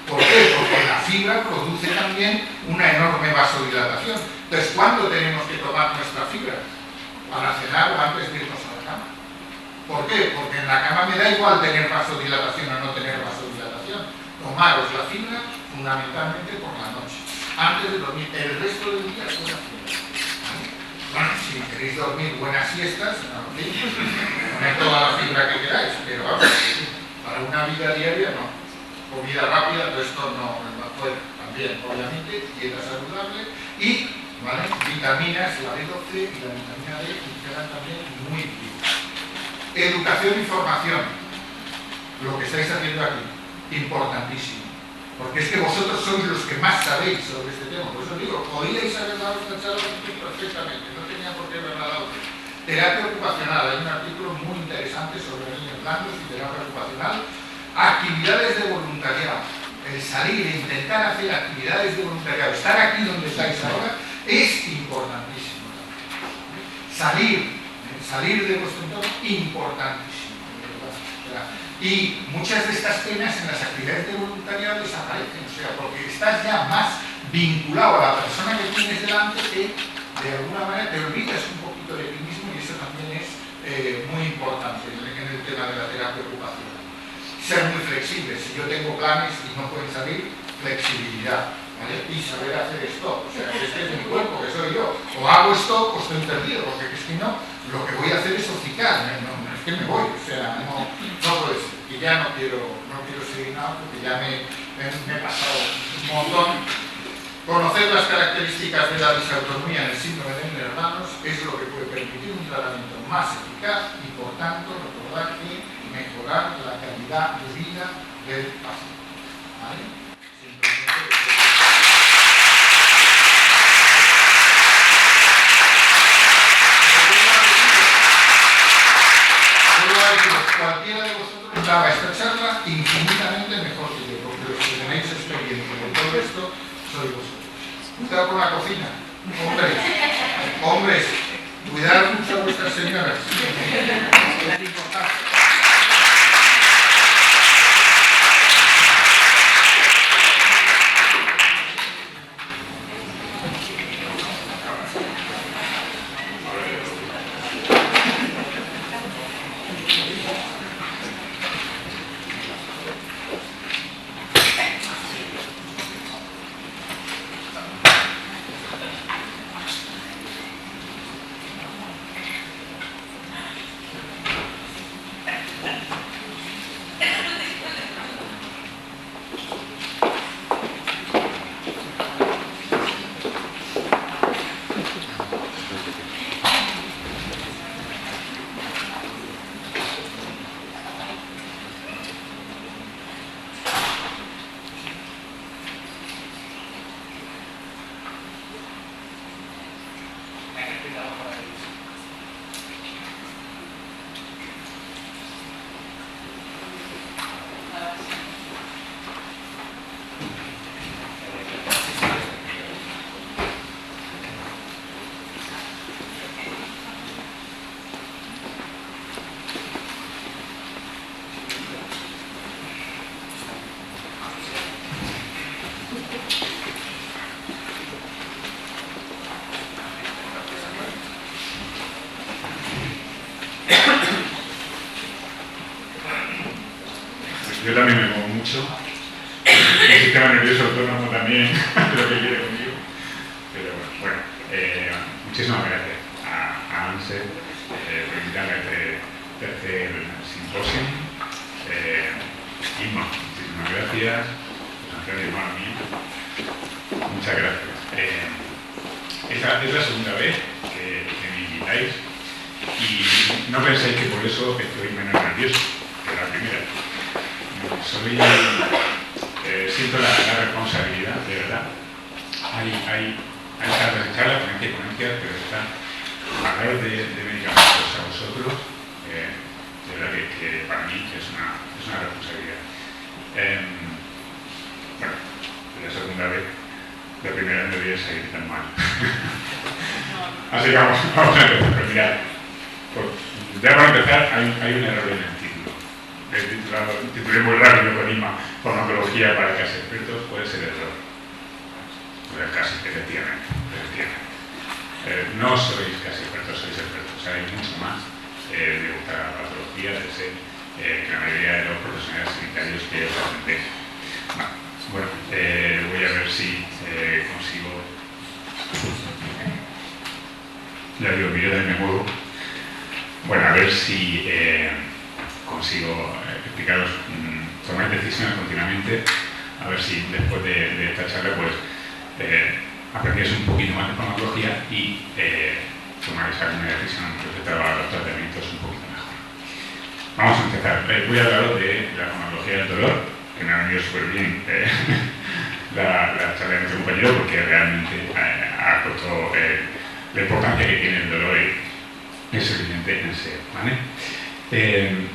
¿Por qué? Porque la fibra produce también una enorme vasodilatación. Entonces, ¿cuándo tenemos que tomar nuestra fibra? Para cenar o antes de irnos a la cama. ¿Por qué? Porque en la cama me da igual tener vasodilatación o no tener vasodilatación. Tomaros la fibra fundamentalmente por la noche, antes de dormir. El resto del día es buena fibra, ¿vale? Bueno, si queréis dormir buenas siestas, no, ¿sí? Poned toda la fibra que queráis, pero vamos, para una vida diaria no. Comida rápida, todo esto no puede. También, obviamente, dieta saludable y, ¿vale? Vitaminas, la B12 y la vitamina D funcionan también muy bien. Educación y formación, lo que estáis haciendo aquí, importantísimo. Porque es que vosotros sois los que más sabéis sobre este tema. Por eso digo, podíais haber dado esta charla perfectamente, no tenía por qué haberla dado. Terapia ocupacional, hay un artículo muy interesante sobre Ehlers-Danlos y terapia ocupacional. Actividades de voluntariado, el salir e intentar hacer actividades de voluntariado, estar aquí donde estáis ahora, es importantísimo. Salir de vuestro entorno, importantísimo. Y muchas de estas penas en las actividades de voluntariado desaparecen, o sea, porque estás ya más vinculado a la persona que tienes delante que de alguna manera te olvidas un poquito de ti mismo y eso también es muy importante en el tema de la terapia ocupacional. Ser muy flexibles, si yo tengo planes y no pueden salir, flexibilidad, ¿vale? Y saber hacer stop, o sea, que este es mi cuerpo, que soy yo, o hago stop o estoy perdido, porque es que no, lo que voy a hacer es hocicar, no es que me voy, o sea, no puede ser, que ya no quiero seguir nada porque ya me he pasado un montón. Conocer las características de la disautonomía en el síndrome de Ehlers-Danlos es lo que puede permitir un tratamiento más eficaz y, por tanto, recordar que mejorar la calidad de vida del paciente, ¿vale? Cualquiera de vosotros daba esta charla infinitamente mejor que yo, porque los que tenéis experiencia en todo esto sois vosotros. Cuidado con la cocina, hombres, cuidad mucho a vuestras señoras. Es importante. trabajo de revisión. Yo también me muevo mucho. El sistema nervioso autónomo también, lo que quiere conmigo. Pero bueno, muchísimas gracias a ANSE por invitarme a este tercer simposio. Inma, muchísimas gracias. José hermano mío. Muchas gracias. Esta es la segunda vez que me invitáis y no penséis que por eso estoy menos nervioso que la primera. Siento la responsabilidad, de verdad. Hay charlas, ponencias, pero está hablar de medicamentos a vosotros, de verdad que para mí es una responsabilidad. Bueno, la segunda vez, la primera no debía salir tan mal. Así que vamos a empezar. Pero mirad, ya para empezar hay un error en el título. El titulé muy rápido con IMA, farmacología para casi expertos, puede ser error. Pues casi, efectivamente. No sois casi expertos, sois expertos. Sabéis mucho más de gustar la patología, de ser que la mayoría de los profesionales sanitarios que os atendéis. Bueno, voy a ver si consigo. Ya digo que yo también me muevo. Bueno, a ver si consigo explicaros, tomar decisiones continuamente, a ver si después de esta charla pues aprendéis un poquito más de farmacología y tomáis alguna decisión respecto a los tratamientos un poquito mejor. Vamos a empezar. Voy a hablaros de la farmacología del dolor, que me ha venido súper bien la charla de nuestro compañero porque realmente ha puesto la importancia que tiene el dolor es evidente en ser, ¿vale?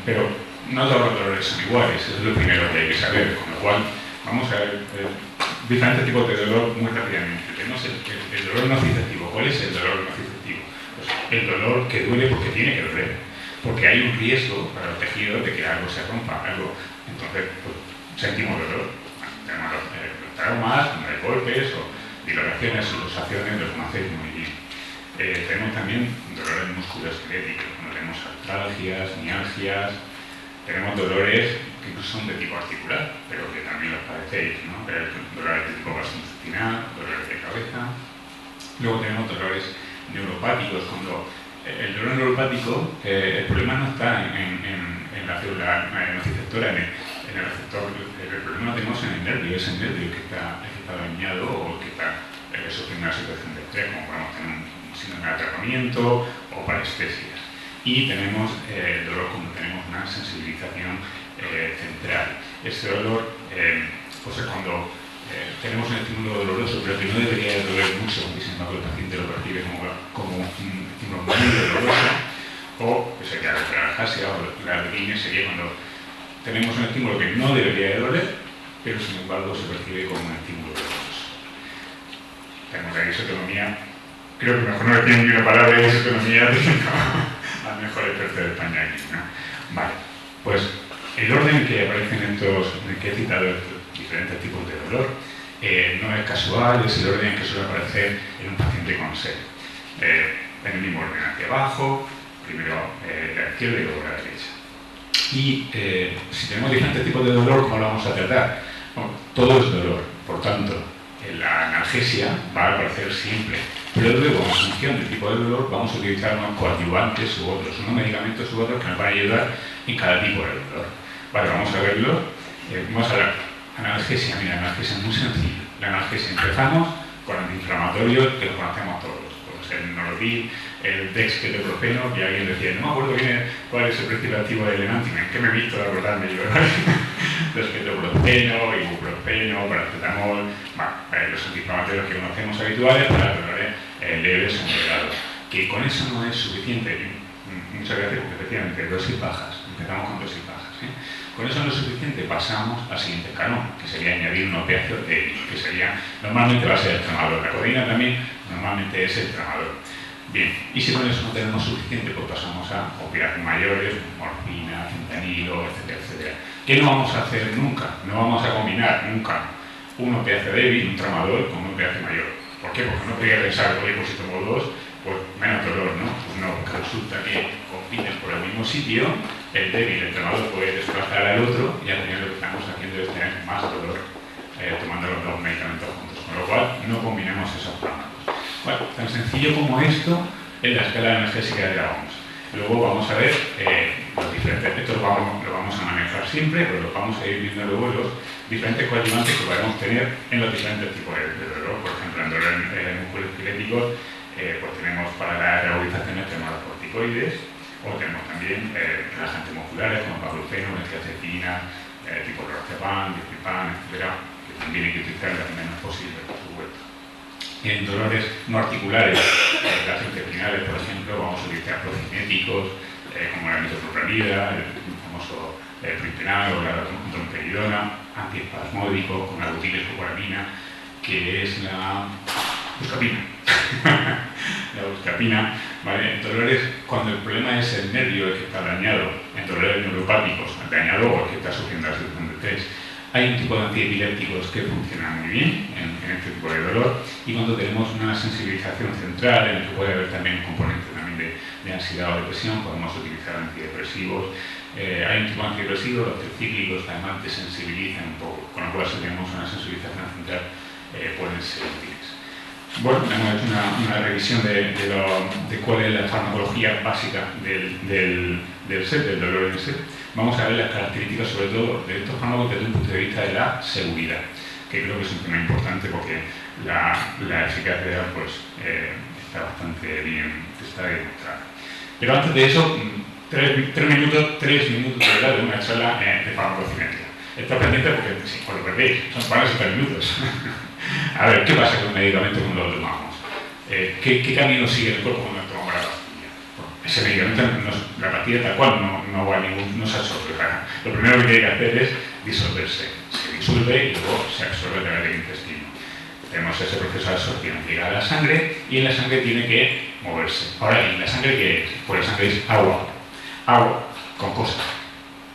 Pero no todos los dolores son iguales, eso es lo primero que hay que saber, con lo cual vamos a ver diferentes tipos de dolor muy rápidamente. Tenemos el dolor nocicectivo. ¿Cuál es el dolor nocicectivo? Pues el dolor que duele porque tiene que doler, porque hay un riesgo para los tejidos de que algo se rompa, entonces pues, sentimos dolor. Tenemos los traumas, cuando hay golpes o dilaciones o luxaciones, lo conocéis muy bien. Tenemos también dolores musculoesqueléticos, cuando tenemos artralgias, mialgias, tenemos dolores que incluso son de tipo articular, pero que también los padecéis, ¿no? Dolores de tipo gastrointestinal, dolores de cabeza. Luego tenemos dolores neuropáticos, cuando el dolor neuropático, el problema no está en la célula nociceptora, en el receptor, el problema lo tenemos en el nervio, es el nervio que está dañado o que está sufriendo una situación de estrés, como podemos tener un síndrome de atrapamiento o parestesias. Y tenemos el dolor cuando tenemos una sensibilización central. Este dolor pues es cuando tenemos un estímulo doloroso, pero que no debería doler mucho, y sin embargo el paciente lo percibe como un estímulo muy doloroso, o que sería la aljasia o la arritmia sería cuando tenemos un estímulo que no debería de doler, pero sin embargo se percibe como un estímulo doloroso. Tenemos la disotomía. Creo que mejor no le tienen ni una palabra de disotomía al mejor experto de España aquí, ¿no? Vale, pues el orden en que aparecen en que he citado estos diferentes tipos de dolor no es casual, es el orden en que suele aparecer en un paciente con SER. En el mismo orden, hacia abajo, primero la izquierda y luego la derecha. Y si tenemos diferentes tipos de dolor, ¿cómo lo vamos a tratar? Bueno, todo es dolor, por tanto, la analgesia va a aparecer siempre. Pero luego, en función del tipo de dolor, vamos a utilizar unos coadyuvantes u otros, unos medicamentos u otros que nos van a ayudar en cada tipo de dolor. Vale, vamos a verlo. Vamos a la analgesia. Mira, la analgesia es muy sencilla. La analgesia empezamos con antiinflamatorios que lo conocemos todos. Pues el Norodil, el dexketroprofeno, que alguien decía, no me acuerdo bien cuál es el principio activo del Enantime, ¿en qué me he visto de acordarme yo? Dexketroprofeno, ibuprofeno, paracetamol, bueno, los antiinflamatorios que conocemos habituales para dolores leves o moderados, que con eso no es suficiente. Muchas gracias, porque efectivamente dosis bajas, empezamos con dosis bajas. Con eso no es suficiente, pasamos al siguiente escalón, que sería añadir un opiáceo débil, que sería, normalmente va a ser el tramador. La codeína también normalmente es el tramador. Bien, y si con eso no tenemos suficiente, pues pasamos a opiáceos mayores, morfina, fentanilo, etcétera, etcétera. ¿Qué no vamos a hacer nunca? No vamos a combinar nunca un opiáceo débil, un tramador, con un opiáceo mayor. ¿Por qué? Porque no podría pensar, oye, pues si tomo dos, pues menos dolor, ¿no? Pues no, porque resulta que compiten por el mismo sitio, el débil, el tramador puede desplazar al otro y al final lo que estamos haciendo es tener más dolor tomando los dos medicamentos juntos, con lo cual no combinamos esos fármacos. Bueno, tan sencillo como esto en la escala analgésica de la OMS. Luego vamos a ver los diferentes efectos, lo vamos a manejar siempre, pero lo vamos a ir viendo luego los diferentes coadyuvantes que podemos tener en los diferentes tipos de dolor. Por ejemplo, en dolor musculoesqueléticos, pues tenemos para la reaudización tenemos los corticoides, o tenemos también relajantes musculares como ibuprofeno, metiazepina, tipo lorazepam, diazepam, etcétera, que también hay que utilizar lo menos posible, por supuesto. En dolores no articulares, gastrointestinales, por ejemplo, vamos a utilizar procinéticos, como la metoclopramida, el famoso triptenan o la domperidona, antiespasmódicos con la butiliscopolamina, que es la buscapina. La buscapina, ¿vale? En dolores, cuando el problema es el nervio el que está dañado, en dolores neuropáticos, dañado o el que está sufriendo la situación de estrés, hay un tipo de antiepilépticos que funcionan muy bien en este tipo de dolor, y cuando tenemos una sensibilización central en el que puede haber también un componente también de ansiedad o depresión, podemos utilizar antidepresivos. Hay un tipo de antidepresivos, los tricíclicos, que además desensibilizan un poco, con lo cual si tenemos una sensibilización central pueden ser útiles. Bueno, hemos hecho una revisión de cuál es la farmacología básica del SED, del dolor en SED. Vamos a ver las características, sobre todo, de estos fármacos desde un punto de vista de la seguridad, que creo que es un tema importante porque la eficacia pues, está bastante bien, está demostrada. Pero antes de eso, tres minutos de una charla de farmacocinética. Está pendiente porque si os lo perdéis, van a ser 3 minutos. A ver, ¿qué pasa con el medicamento cuando lo tomamos? ¿Qué camino sigue el cuerpo cuando tomamos la pastilla? Ese medicamento, la pastilla tal cual no se absorbe. Lo primero que tiene que hacer es disolverse. Se disuelve y luego se absorbe a través del intestino. Tenemos ese proceso de absorción. Llega a la sangre y en la sangre tiene que moverse. Ahora, ¿y la sangre qué es? Pues la sangre es agua. Agua con cosas,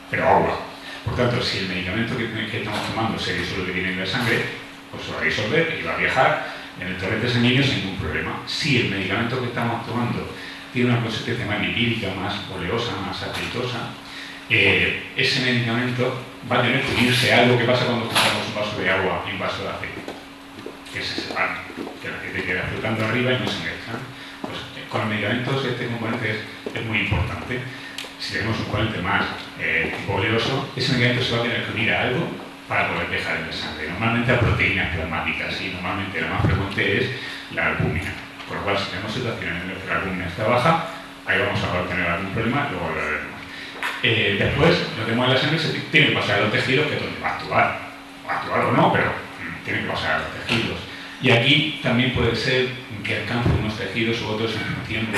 pero agua. Por tanto, si el medicamento que estamos tomando se disuelve bien en la sangre, pues se va a disolver y va a viajar en el torrente sanguíneo sin ningún problema. Si el medicamento que estamos tomando tiene una consistencia más lipídica, más oleosa, más aceitosa, ese medicamento va a tener que unirse a algo que pasa cuando compramos un vaso de agua y un vaso de aceite, que se separan, que el aceite queda flotando arriba y no se mezclan. Pues con los medicamentos este componente es muy importante. Si tenemos un componente más tipo oleoso, ese medicamento se va a tener que unir a algo para poder dejar en la sangre. Normalmente a proteínas plasmáticas, y normalmente la más frecuente es la albúmina. Por lo cual, si tenemos situaciones en las que la albúmina está baja, ahí vamos a poder tener algún problema, luego lo veremos. Después, lo tenemos en la sangre, se tiene que pasar a los tejidos, que es donde va a actuar. Va a actuar o no, pero tiene que pasar a los tejidos. Y aquí también puede ser que alcance unos tejidos u otros en función de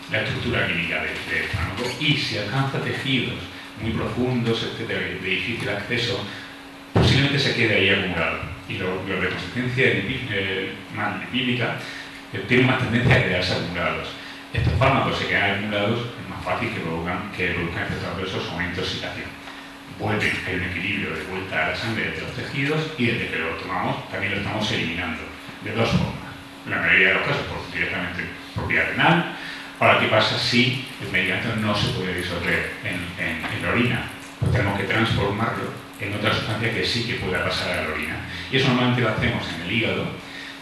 la estructura química del fármaco. Y si alcanza tejidos muy profundos, etcétera, de difícil acceso, posiblemente se quede ahí acumulado. Y los de consistencia más lipídica tienen más tendencia a quedarse acumulados. Estos fármacos se quedan acumulados, es más fácil que produzcan efectos adversos o una intoxicación. Hay un equilibrio de vuelta a la sangre de los tejidos y desde que lo tomamos también lo estamos eliminando de dos formas. En la mayoría de los casos directamente por vía renal. Ahora, ¿qué pasa si el medicamento no se puede disolver en la orina? Pues tenemos que transformarlo en otra sustancia que sí que pueda pasar a la orina. Y eso normalmente lo hacemos en el hígado.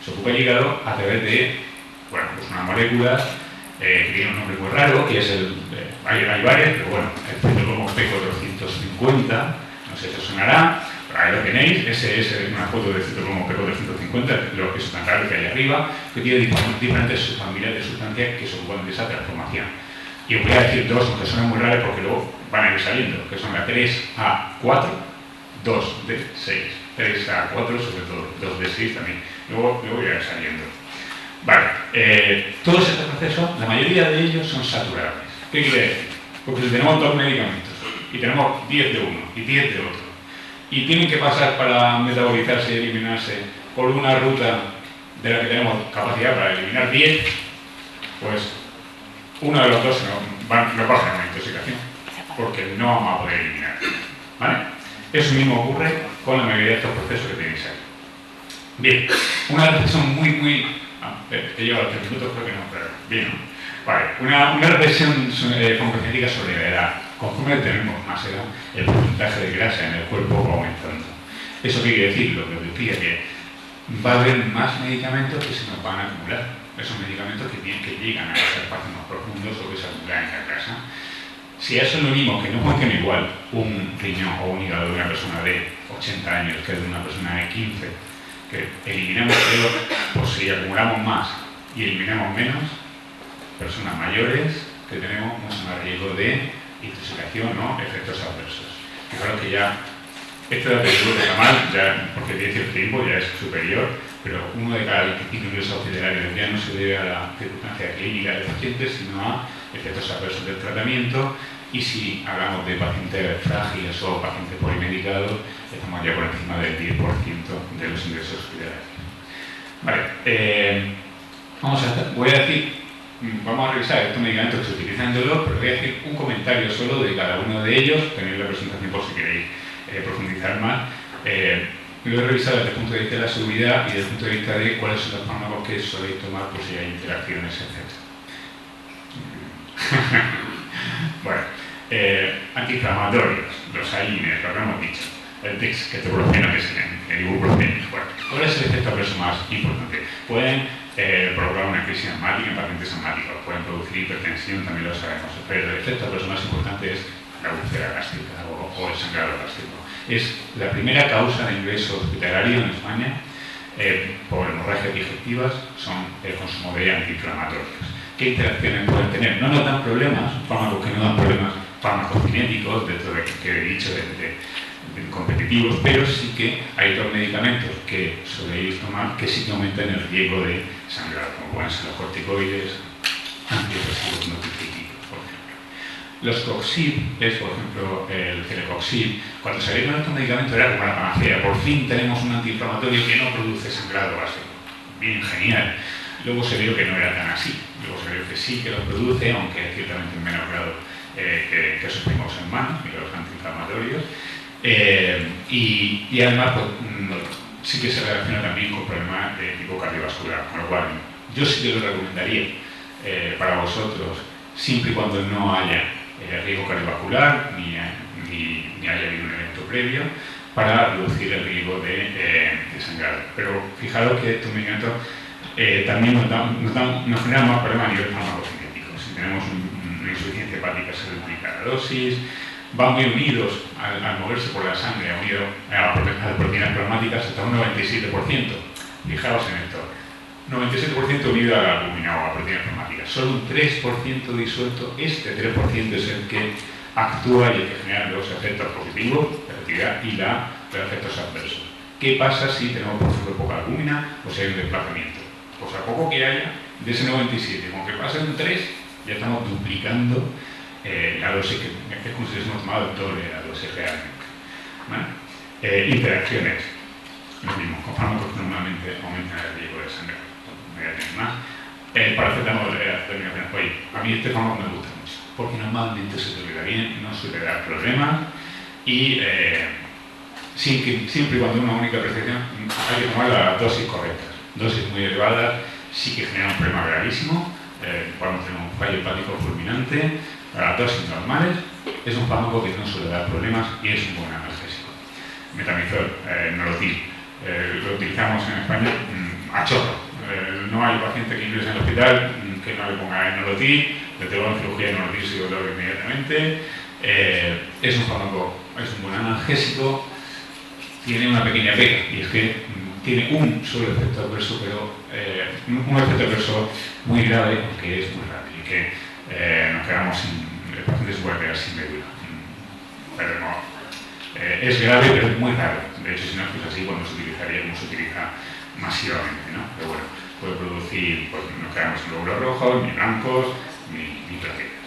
Se ocupa el hígado a través de pues una molécula que tiene un nombre muy raro, que es hay varias, pero bueno, el citocromo P450, no sé si os sonará, pero ahí lo tenéis, ese es una foto del citocromo P450, lo que es tan raro que hay arriba, que tiene diferentes subfamilias de sustancias que se ocupan de esa transformación. Y os voy a decir dos, aunque suenan muy raras porque luego van a ir saliendo, que son la 3A4, 2D6, 3A4 sobre todo, 2D6 también, luego irán saliendo. Vale, todos estos procesos, la mayoría de ellos son saturables. ¿Qué quiere decir? Porque si tenemos 2 medicamentos y tenemos 10 de uno y 10 de otro, y tienen que pasar para metabolizarse y eliminarse por una ruta de la que tenemos capacidad para eliminar 10, pues uno de los dos nos va a generar una intoxicación, porque no vamos a poder eliminar. ¿Vale? Eso mismo ocurre con la mayoría de estos procesos que tenéis ahí. Bien, una reflexión muy... he llegado a los 3 minutos, creo que no, pero bien, ¿no? Vale, una reflexión farmacocinética sobre la edad. Conforme tenemos más edad, el porcentaje de grasa en el cuerpo va aumentando. ¿Eso qué quiere decir? Lo que os decía, que va a haber más medicamentos que se nos van a acumular. Esos medicamentos que llegan a los espacios más profundos o que se acumulan en la grasa. Si a eso lo unimos que no funciona igual un riñón o un hígado de una persona de 80 años que de una persona de 15, que eliminamos peor, pues si acumulamos más y eliminamos menos, personas mayores que tenemos mucho más riesgo de intoxicación o efectos adversos. Fijaros que ya, este dato seguro que está mal, ya, porque tiene cierto tiempo, ya es superior, pero 1 de cada 25 ingresos hospitalarios ya no se debe a la circunstancia clínica del paciente, sino a efectos adversos del tratamiento. Y si hablamos de pacientes frágiles o pacientes polimedicados, estamos ya por encima del 10% de los ingresos hospitalarios. Vale, vamos a revisar estos medicamentos que se utilizan en dolor, pero voy a decir un comentario solo de cada uno de ellos. Tenéis la presentación por si queréis profundizar más. Lo he revisado desde el punto de vista de la seguridad y desde el punto de vista de cuáles son los fármacos que soléis tomar por si hay interacciones, etc. Bueno, antiinflamatorios, los AINES, lo que hemos dicho, el dexmedetomidina, que es el ibuprofeno. Bueno, ¿cuál es el efecto adverso más importante? Pueden provocar una crisis asmática en pacientes asmáticos, pueden producir hipertensión, también lo sabemos, pero el efecto adverso más importante es la úlcera gástrica o el sangrado gástrico. Es la primera causa de ingreso hospitalario en España por hemorragias digestivas, son el consumo de antiinflamatorios. ¿Qué interacciones pueden tener? No nos dan problemas, fármacos que no dan problemas farmacocinéticos, de todo lo que he dicho, de competitivos, pero sí que hay otros medicamentos que soléis tomar que sí que aumentan el riesgo de sangrado, como pueden ser los corticoides, antidepresivos no tricíclicos, por ejemplo. Los coxib, por ejemplo, el celecoxib, cuando salieron estos medicamentos era como la panacea, por fin tenemos un antiinflamatorio que no produce sangrado gástrico. Bien, genial. Luego se vio que no era tan así, luego se vio que sí que lo produce, aunque ciertamente en menor grado que esos primos hermanos, que los antiinflamatorios, y además pues, sí que se relaciona también con problemas de tipo cardiovascular, con lo cual yo sí que lo recomendaría para vosotros, siempre y cuando no haya riesgo cardiovascular ni haya habido un evento previo, para reducir el riesgo de sangrado. Pero fijaros que estos medicamentos también nos generan más problemas a nivel farmacocinético. Si tenemos una insuficiencia hepática se duplica la dosis, van muy unidos al moverse por la sangre, unido a las proteínas plasmáticas hasta un 97%. Fijaos en esto, 97% unido a la albúmina o a proteínas plasmáticas, solo un 3% disuelto. Este 3% es el que actúa y el que genera los efectos positivos, la actividad y los efectos adversos. ¿Qué pasa si tenemos, por ejemplo, poca albúmina o si hay un desplazamiento? Pues a poco que haya, de ese 97, con que pase un 3, ya estamos duplicando la dosis, que es como si hubiésemos tomado el doble de la dosis realmente. ¿Vale? Interacciones, lo mismo, con fármacos que normalmente aumentan el riesgo de sangre. No voy a tener más. Paracetamol, oye, a mí este fármaco me gusta mucho, porque normalmente se tolera bien, no suele dar problemas y siempre y cuando una única prescripción hay que tomar las dosis correctas. Dosis muy elevadas sí que generan un problema gravísimo, podemos tener un fallo hepático fulminante. Para las dosis normales es un fármaco que no suele dar problemas y es un buen analgésico. Metamizol, nolotil, lo utilizamos en España a chorro. No hay paciente que ingrese en el hospital que no le ponga nolotil, le tengo en cirugía nolotil si lo doy inmediatamente. Es un fármaco, es un buen analgésico, tiene una pequeña pega y es que tiene un solo efecto adverso, pero un efecto adverso muy grave, porque es muy rápido y que nos quedamos el paciente se puede quedar sin médula. Pero no, es grave, pero es muy raro. De hecho, si no es así, cuando se utilizaría como se utiliza masivamente, ¿no? Pero bueno, puede producir, pues no quedamos en glóbulos rojos, ni blancos, ni plaquetas.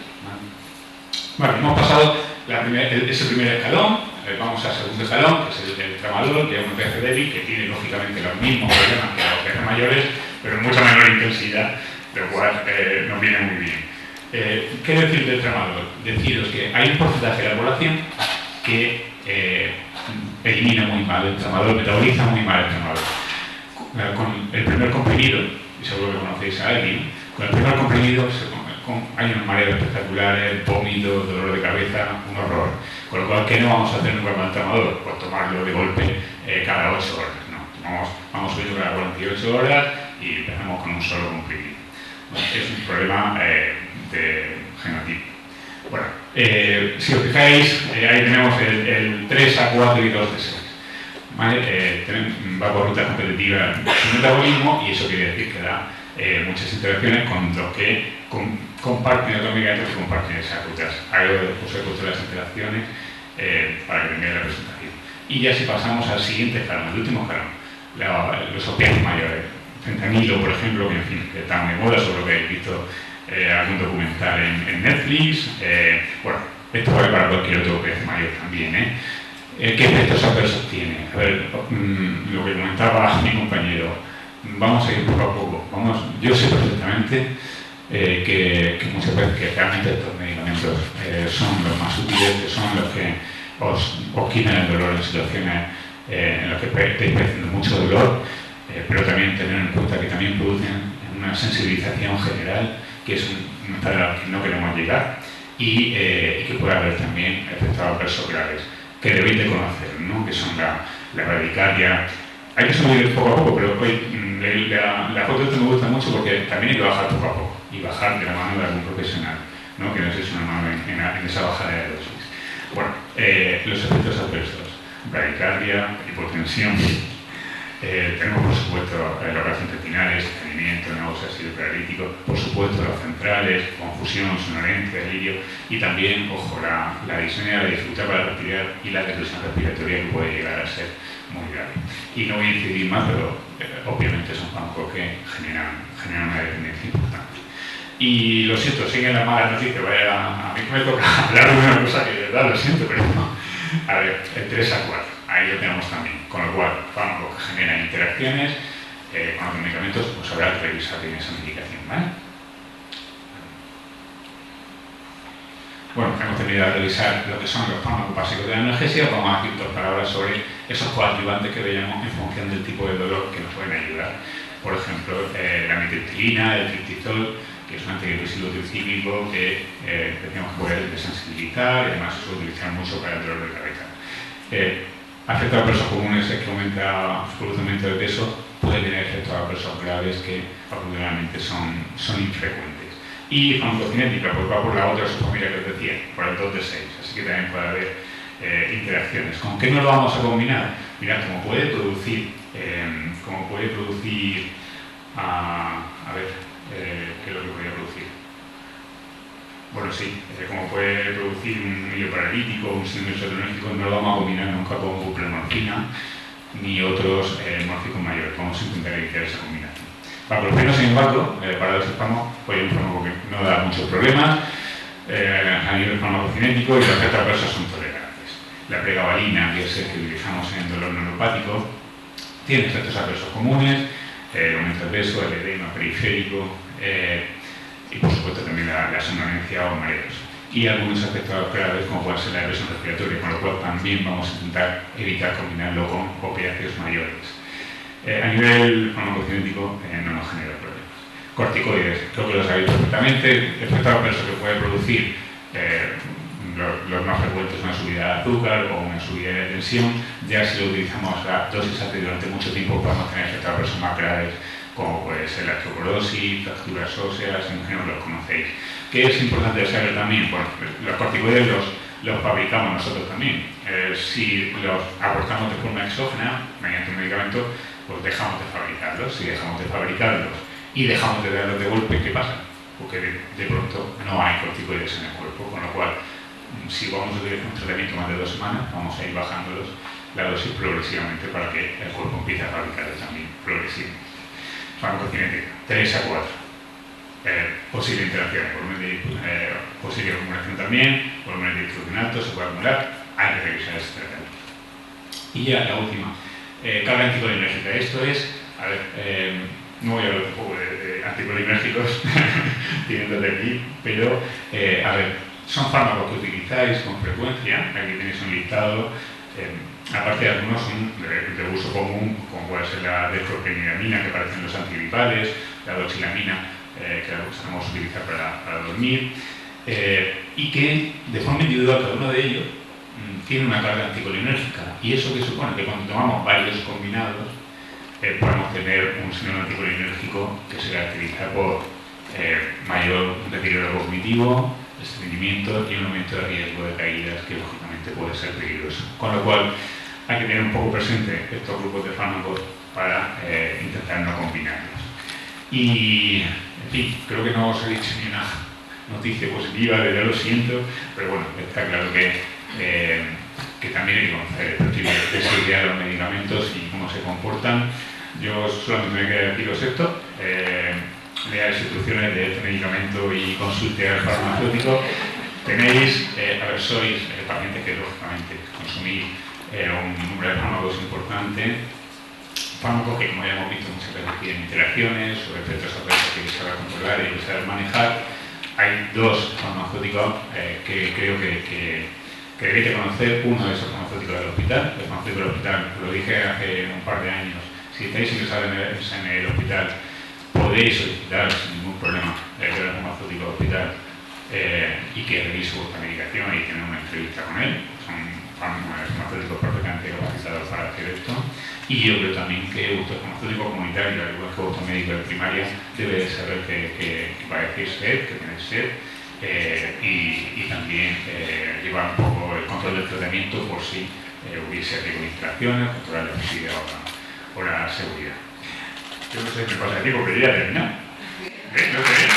Bueno, hemos pasado ese primer escalón, vamos al segundo escalón, que es el tramadol, que es un pH débil, que tiene lógicamente los mismos problemas que los pH mayores, pero en mucha menor intensidad, lo cual nos viene muy bien. ¿Qué decir del tramadol? Deciros que hay un porcentaje de la población que elimina muy mal el tramadol, metaboliza muy mal el tramadol. Con el primer comprimido, y seguro que conocéis a alguien, con el primer comprimido hay unos mareos espectaculares, vómitos, dolor de cabeza, un horror. Con lo cual, ¿qué no vamos a hacer nunca con el tramadol? Pues tomarlo de golpe cada 8 horas. ¿No? Vamos subiendo cada 48 horas y empezamos con un solo comprimido. Es un problema de genotipo. Bueno, si os fijáis, ahí tenemos el 3 a 4 y 2 de 6. ¿Vale? Va por ruta competitiva su metabolismo y eso quiere decir que da muchas interacciones con los que comparten otros medicamentos que comparten esas rutas. Ahí os he puesto las interacciones para que tengáis la presentación. Y ya si pasamos al siguiente escalón, el último escalón, los opiáceos mayores. Fentanilo, por ejemplo, que en fin, que está muy de moda, seguro que habéis visto algún documental en Netflix. Bueno, esto vale para cualquier otro opiáceo mayor también. ¿Qué efectos adversos tiene? A ver, lo que comentaba mi compañero, vamos a ir poco a poco. Yo sé perfectamente que muchas veces que realmente estos medicamentos son los más útiles, que son los que os quitan el dolor en situaciones en las que estáis padeciendo mucho dolor, pero también tener en cuenta que también producen una sensibilización general, que es para la que no queremos llegar, y que puede haber también efectos adversos graves, que debéis de conocer, ¿no? Que son la bradicardia. Hay que subir poco a poco, pero hoy la foto esta me gusta mucho porque también hay que bajar poco a poco y bajar de la mano de algún profesional, ¿no? Que nos eche una mano en esa bajada de dosis. Bueno, los efectos adversos, bradicardia, hipotensión, tenemos por supuesto los gastrointestinales, estreñimiento, náuseas y paralíticos, por supuesto los centrales, confusión, sonolencia, delirio y también, ojo, la disnea, la dificultad para respirar y la depresión respiratoria que puede llegar a ser muy grave. Y no voy a incidir más, pero obviamente son fármacos que generan una dependencia importante. Y lo siento, siguen las malas noticias, a mí me toca hablar de una cosa que de verdad lo siento, pero no. A ver, el 3 a 4, ahí lo tenemos también, con lo cual fármacos que generan interacciones con los medicamentos, pues habrá que revisar bien esa medicación, ¿vale? Bueno, hemos terminado de revisar lo que son los fármacos básicos de la analgesia. Vamos a decir 2 palabras sobre esos coadyuvantes que veíamos en función del tipo de dolor que nos pueden ayudar. Por ejemplo, la metiltriptilina, el triptizol, que es un antidepresivo tricíclico que decíamos que puede desensibilizar y además se suele utilizar mucho para el dolor de cabeza. Efectos adversos comunes es que aumenta su producimiento de peso, puede tener efectos adversos graves que afortunadamente son infrecuentes. Y farmacocinética, pues va por la otra subfamilia que os decía, por el 2 de 6, así que también puede haber interacciones. ¿Con qué nos lo vamos a combinar? Mirad, como puede producir, a ver, ¿qué es lo que podría producir? Bueno, sí, como puede producir un medio paralítico, un síndrome isotoniérgico, no lo vamos a combinar nunca con buprenorfina ni otros morfínicos mayores. Vamos a intentar evitar esa combinación. Para los primeros, sin embargo, para los fármacos, pues hay un fármaco que no da muchos problemas a nivel farmacocinético y los efectos adversos son tolerantes. La pregabalina, que es el que utilizamos en el dolor neuropático, tiene efectos adversos comunes, el aumento de peso, el edema periférico y por supuesto también la somnolencia o mareos. Y algunos efectos graves como puede ser la depresión respiratoria, con lo cual también vamos a intentar evitar combinarlo con opiáceos mayores. A nivel farmacocinético no nos genera problemas. Corticoides, creo que lo sabéis perfectamente, efectos adversos que puede producir los más frecuentes, una subida de azúcar o una subida de tensión. Ya si lo utilizamos a dosis altas durante mucho tiempo podemos tener efectos adversos más graves, como puede ser la osteoporosis, fracturas óseas, en general los conocéis. ¿Qué es importante saber también? Bueno, los corticoides los fabricamos nosotros también. Si los aportamos de forma exógena, mediante un medicamento, pues dejamos de fabricarlos. Si dejamos de fabricarlos y dejamos de darlos de golpe, ¿qué pasa? Porque de pronto no hay corticoides en el cuerpo, con lo cual, si vamos a utilizar un tratamiento más de 2 semanas, vamos a ir bajándolos la dosis progresivamente para que el cuerpo empiece a fabricarlos también progresivamente. farmacocinética, 3 a 4. Posible interacción, posible acumulación también, volúmenes de distribución alto, se puede acumular, hay que revisar ese tratamiento. Y ya la última, carga anticolinérgica. Esto es, a ver, no voy a hablar tampoco de anticolinérgicos, teniendo de aquí, pero, a ver, son fármacos que utilizáis con frecuencia, aquí tenéis un listado, aparte de algunos son de uso común, como puede ser la dextroprenilamina que aparece en los antigripales, la doxilamina, que la usamos utilizar para dormir, y que de forma individual cada uno de ellos tiene una carga anticolinérgica. ¿Y eso qué supone? Que cuando tomamos varios combinados podemos tener un síndrome anticolinérgico que se caracteriza por mayor deterioro cognitivo, estreñimiento y un aumento de riesgo de caídas que lógicamente puede ser peligroso. Con lo cual hay que tener un poco presente estos grupos de fármacos para intentar no combinarlos. Y, en fin, creo que no os he dicho ni una noticia positiva, ya lo siento, pero bueno, está claro que también hay que conocer el perfil de seguridad de los medicamentos y cómo se comportan. Yo solamente me queda deciros esto, lea las instrucciones de este medicamento y consulte al farmacéutico. Tenéis, a ver, sois pacientes que lógicamente consumís un número de fármacos importante, fármacos que, como ya hemos visto, muchas veces tienen interacciones o efectos adversos que hay que saber controlar y hay que saber manejar. Hay dos farmacéuticos que creo que debéis de conocer. Uno de esos farmacéuticos del hospital. El farmacéutico del hospital, lo dije hace un par de años, si estáis ingresados en el hospital, podéis solicitar sin ningún problema el farmacéutico del hospital y que revise vuestra medicación y tener una entrevista con él. Son farmacéuticos perfectamente capacitados para hacer esto. Y yo creo también que vuestro farmacéutico comunitario, al igual que vuestro médico de primaria, debe de saber que padecéis sed, que tenéis sed, y también llevar un poco el control del tratamiento por si hubiese riesgo de interacciones, controlar la efectividad o la seguridad. Yo no sé qué pasa aquí porque ya he terminado. ¿No sé?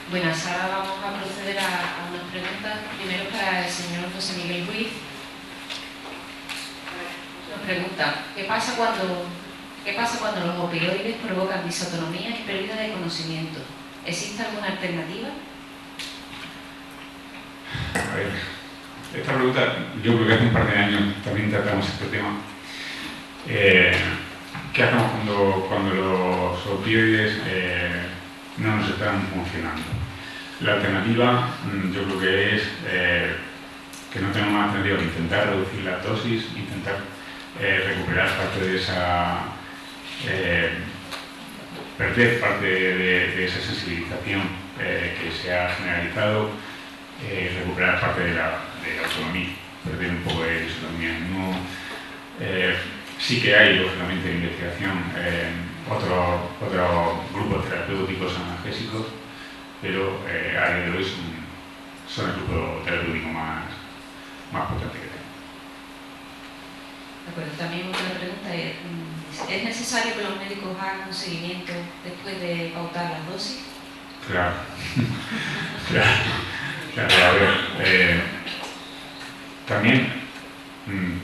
Buenas, ahora vamos a proceder a unas preguntas. Primero para el señor José Miguel Ruiz. Nos pregunta, ¿qué pasa cuando los opioides provocan disautonomía y pérdida de conocimiento? ¿Existe alguna alternativa? A ver, esta pregunta, yo creo que hace un par de años también tratamos este tema. ¿Qué hacemos cuando los opioides no nos están funcionando? La alternativa, yo creo que es que no tenemos más alternativa que intentar reducir la dosis, intentar recuperar parte de esa, perder parte de esa sensibilización que se ha generalizado, recuperar parte de la autonomía, perder un poco de autonomía. No, sí que hay, lógicamente, en investigación otros grupos terapéuticos analgésicos, pero a día de hoy son el grupo terapéutico más potente que tenemos. De acuerdo, también otra pregunta es, ¿es necesario que los médicos hagan un seguimiento después de pautar las dosis? Claro. A ver, también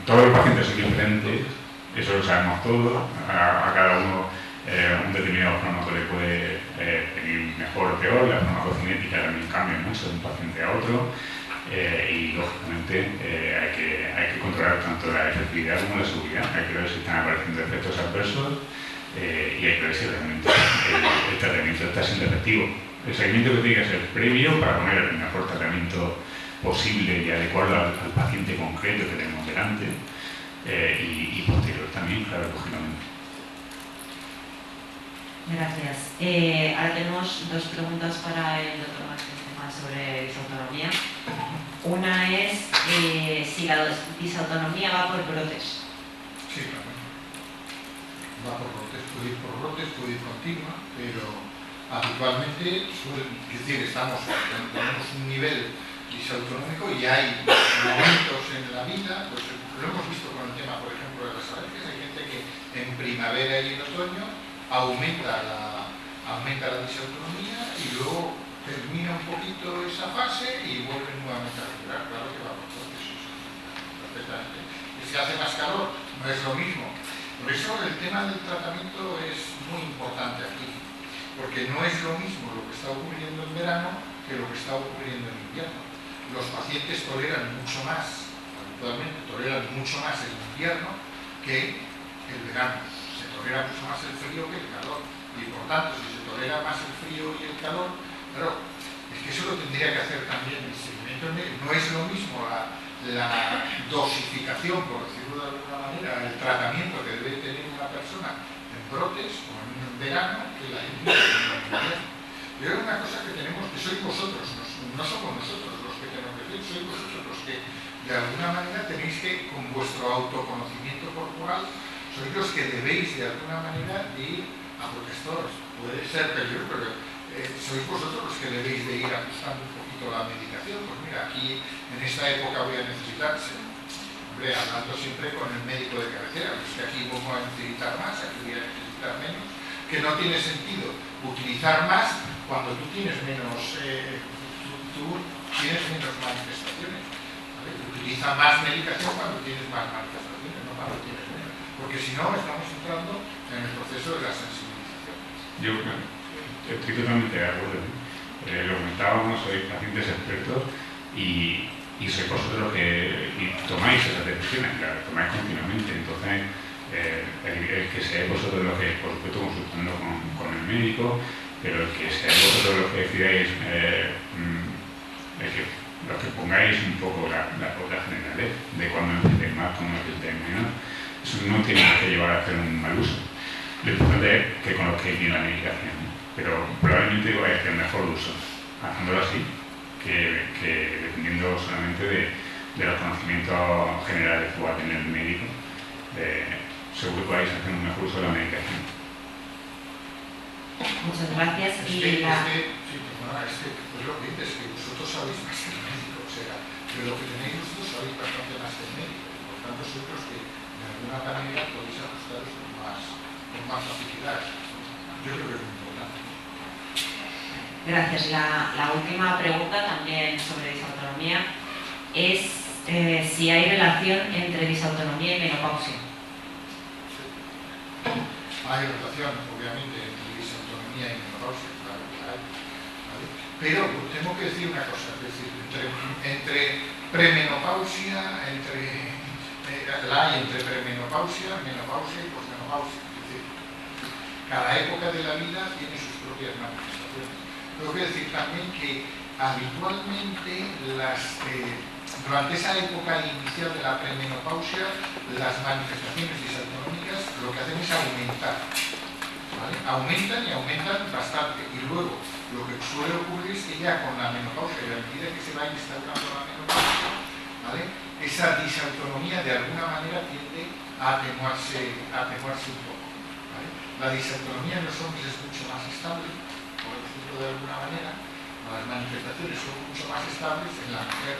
todos los pacientes son diferentes, eso lo sabemos todos, a cada uno un determinado fármaco le puede venir mejor o peor, la farmacocinética también cambia mucho de un paciente a otro y lógicamente hay que controlar tanto la efectividad como la seguridad, hay que ver si están apareciendo efectos adversos y hay que ver si realmente el tratamiento está siendo efectivo. El seguimiento que tiene que ser previo para poner el mejor tratamiento posible y adecuado al paciente concreto que tenemos delante y posterior también, claro, lógicamente. Gracias. Ahora tenemos dos preguntas para el doctor Martínez sobre disautonomía. Una es si la disautonomía va por brotes. Sí, claro. Va por brotes, puede ir por brotes, puede ir continua, pero habitualmente tenemos un nivel disautonómico y hay momentos en la vida, pues lo hemos visto con el tema, por ejemplo, de las alergias. Hay gente que en primavera y en otoño aumenta la disautonomía y luego termina un poquito esa fase y vuelve nuevamente a respirar. Claro que va por procesos, perfectamente. Y si hace más calor, no es lo mismo. Por eso el tema del tratamiento es muy importante aquí, porque no es lo mismo lo que está ocurriendo en verano que lo que está ocurriendo en invierno. Los pacientes toleran mucho más, habitualmente toleran mucho más el invierno que el verano. Se tolera mucho más el frío que el calor. Y por tanto, si se tolera más el frío y el calor, claro, es que eso lo tendría que hacer también el seguimiento. No es lo mismo la dosificación, por decirlo de alguna manera, el tratamiento que debe tener una persona en brotes o en verano que la en invierno. Yo creo una cosa que tenemos, que sois vosotros, no somos nosotros los que tenemos que decir, sois vosotros los que de alguna manera tenéis que, con vuestro autoconocimiento corporal, sois los que debéis de alguna manera de ir a protestores. Puede ser peligroso, pero sois vosotros los que debéis de ir ajustando un poquito la medicación. Pues mira, aquí en esta época voy a necesitar, hombre, hablando siempre con el médico de cabecera, pues que aquí vamos a necesitar más, aquí voy a necesitar menos, que no tiene sentido utilizar más cuando tú tienes menos, tienes menos manifestaciones. ¿Vale? Utiliza más medicación cuando tienes más manifestaciones, no cuando tienes menos. Porque si no, estamos entrando en el proceso de la sensibilización. Yo estoy totalmente de acuerdo. Lo comentábamos, sois pacientes expertos y sois vosotros los que tomáis esas decisiones, las tomáis continuamente. Entonces, el que seáis vosotros los que, por supuesto, consultando con el médico, pero el que seáis vosotros los que decidáis, los que pongáis un poco la pauta general de cuándo necesitéis más, cuándo necesitéis menos, eso no tiene que llevar a hacer un mal uso. Lo importante es que conozcáis bien la medicación, ¿no? Pero probablemente vais a hacer mejor uso haciéndolo así que dependiendo solamente de los conocimientos generales que va a tener el médico. Seguro que vais a hacer un mejor uso de la medicación. Muchas gracias. Pues lo que dices, que vosotros sabéis más que el médico, o sea, que lo que tenéis vosotros sabéis bastante más que el médico, por tanto sois los que de alguna manera podéis ajustaros con más facilidad. Yo creo que es muy importante. Gracias. La última pregunta, también sobre disautonomía, es si hay relación entre disautonomía y menopausia. Hay relación, obviamente, entre disautonomía y menopausia, claro que hay, ¿vale? Pero tengo que decir una cosa, es decir, entre premenopausia, la hay entre premenopausia, menopausia y posmenopausia. Es decir, cada época de la vida tiene sus propias manifestaciones. Tengo que decir también que habitualmente durante esa época inicial de la premenopausia, las manifestaciones disautonómicas lo que hacen es aumentar, ¿vale? Aumentan y aumentan bastante. Y luego, lo que suele ocurrir es que ya con la menopausia, y a medida que se va instaurando la menopausia, ¿vale? Esa disautonomía de alguna manera tiende a atenuarse un poco, ¿vale? La disautonomía en los hombres es mucho más estable, por decirlo de alguna manera, las manifestaciones son mucho más estables. En la mujer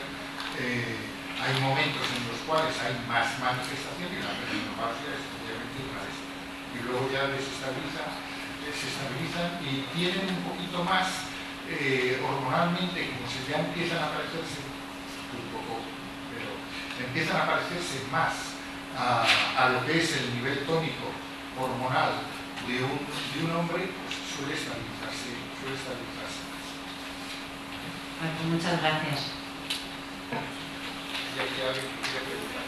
hay momentos en los cuales hay más manifestación y la menopausia es obviamente una de estas. Y luego ya se estabilizan y tienen un poquito más hormonalmente, como se ya empiezan a parecerse un poco, pero empiezan a parecerse más a lo que es el nivel tónico hormonal de un hombre, pues suele estabilizarse más. Muchas gracias. Y aquí alguien quiere preguntar.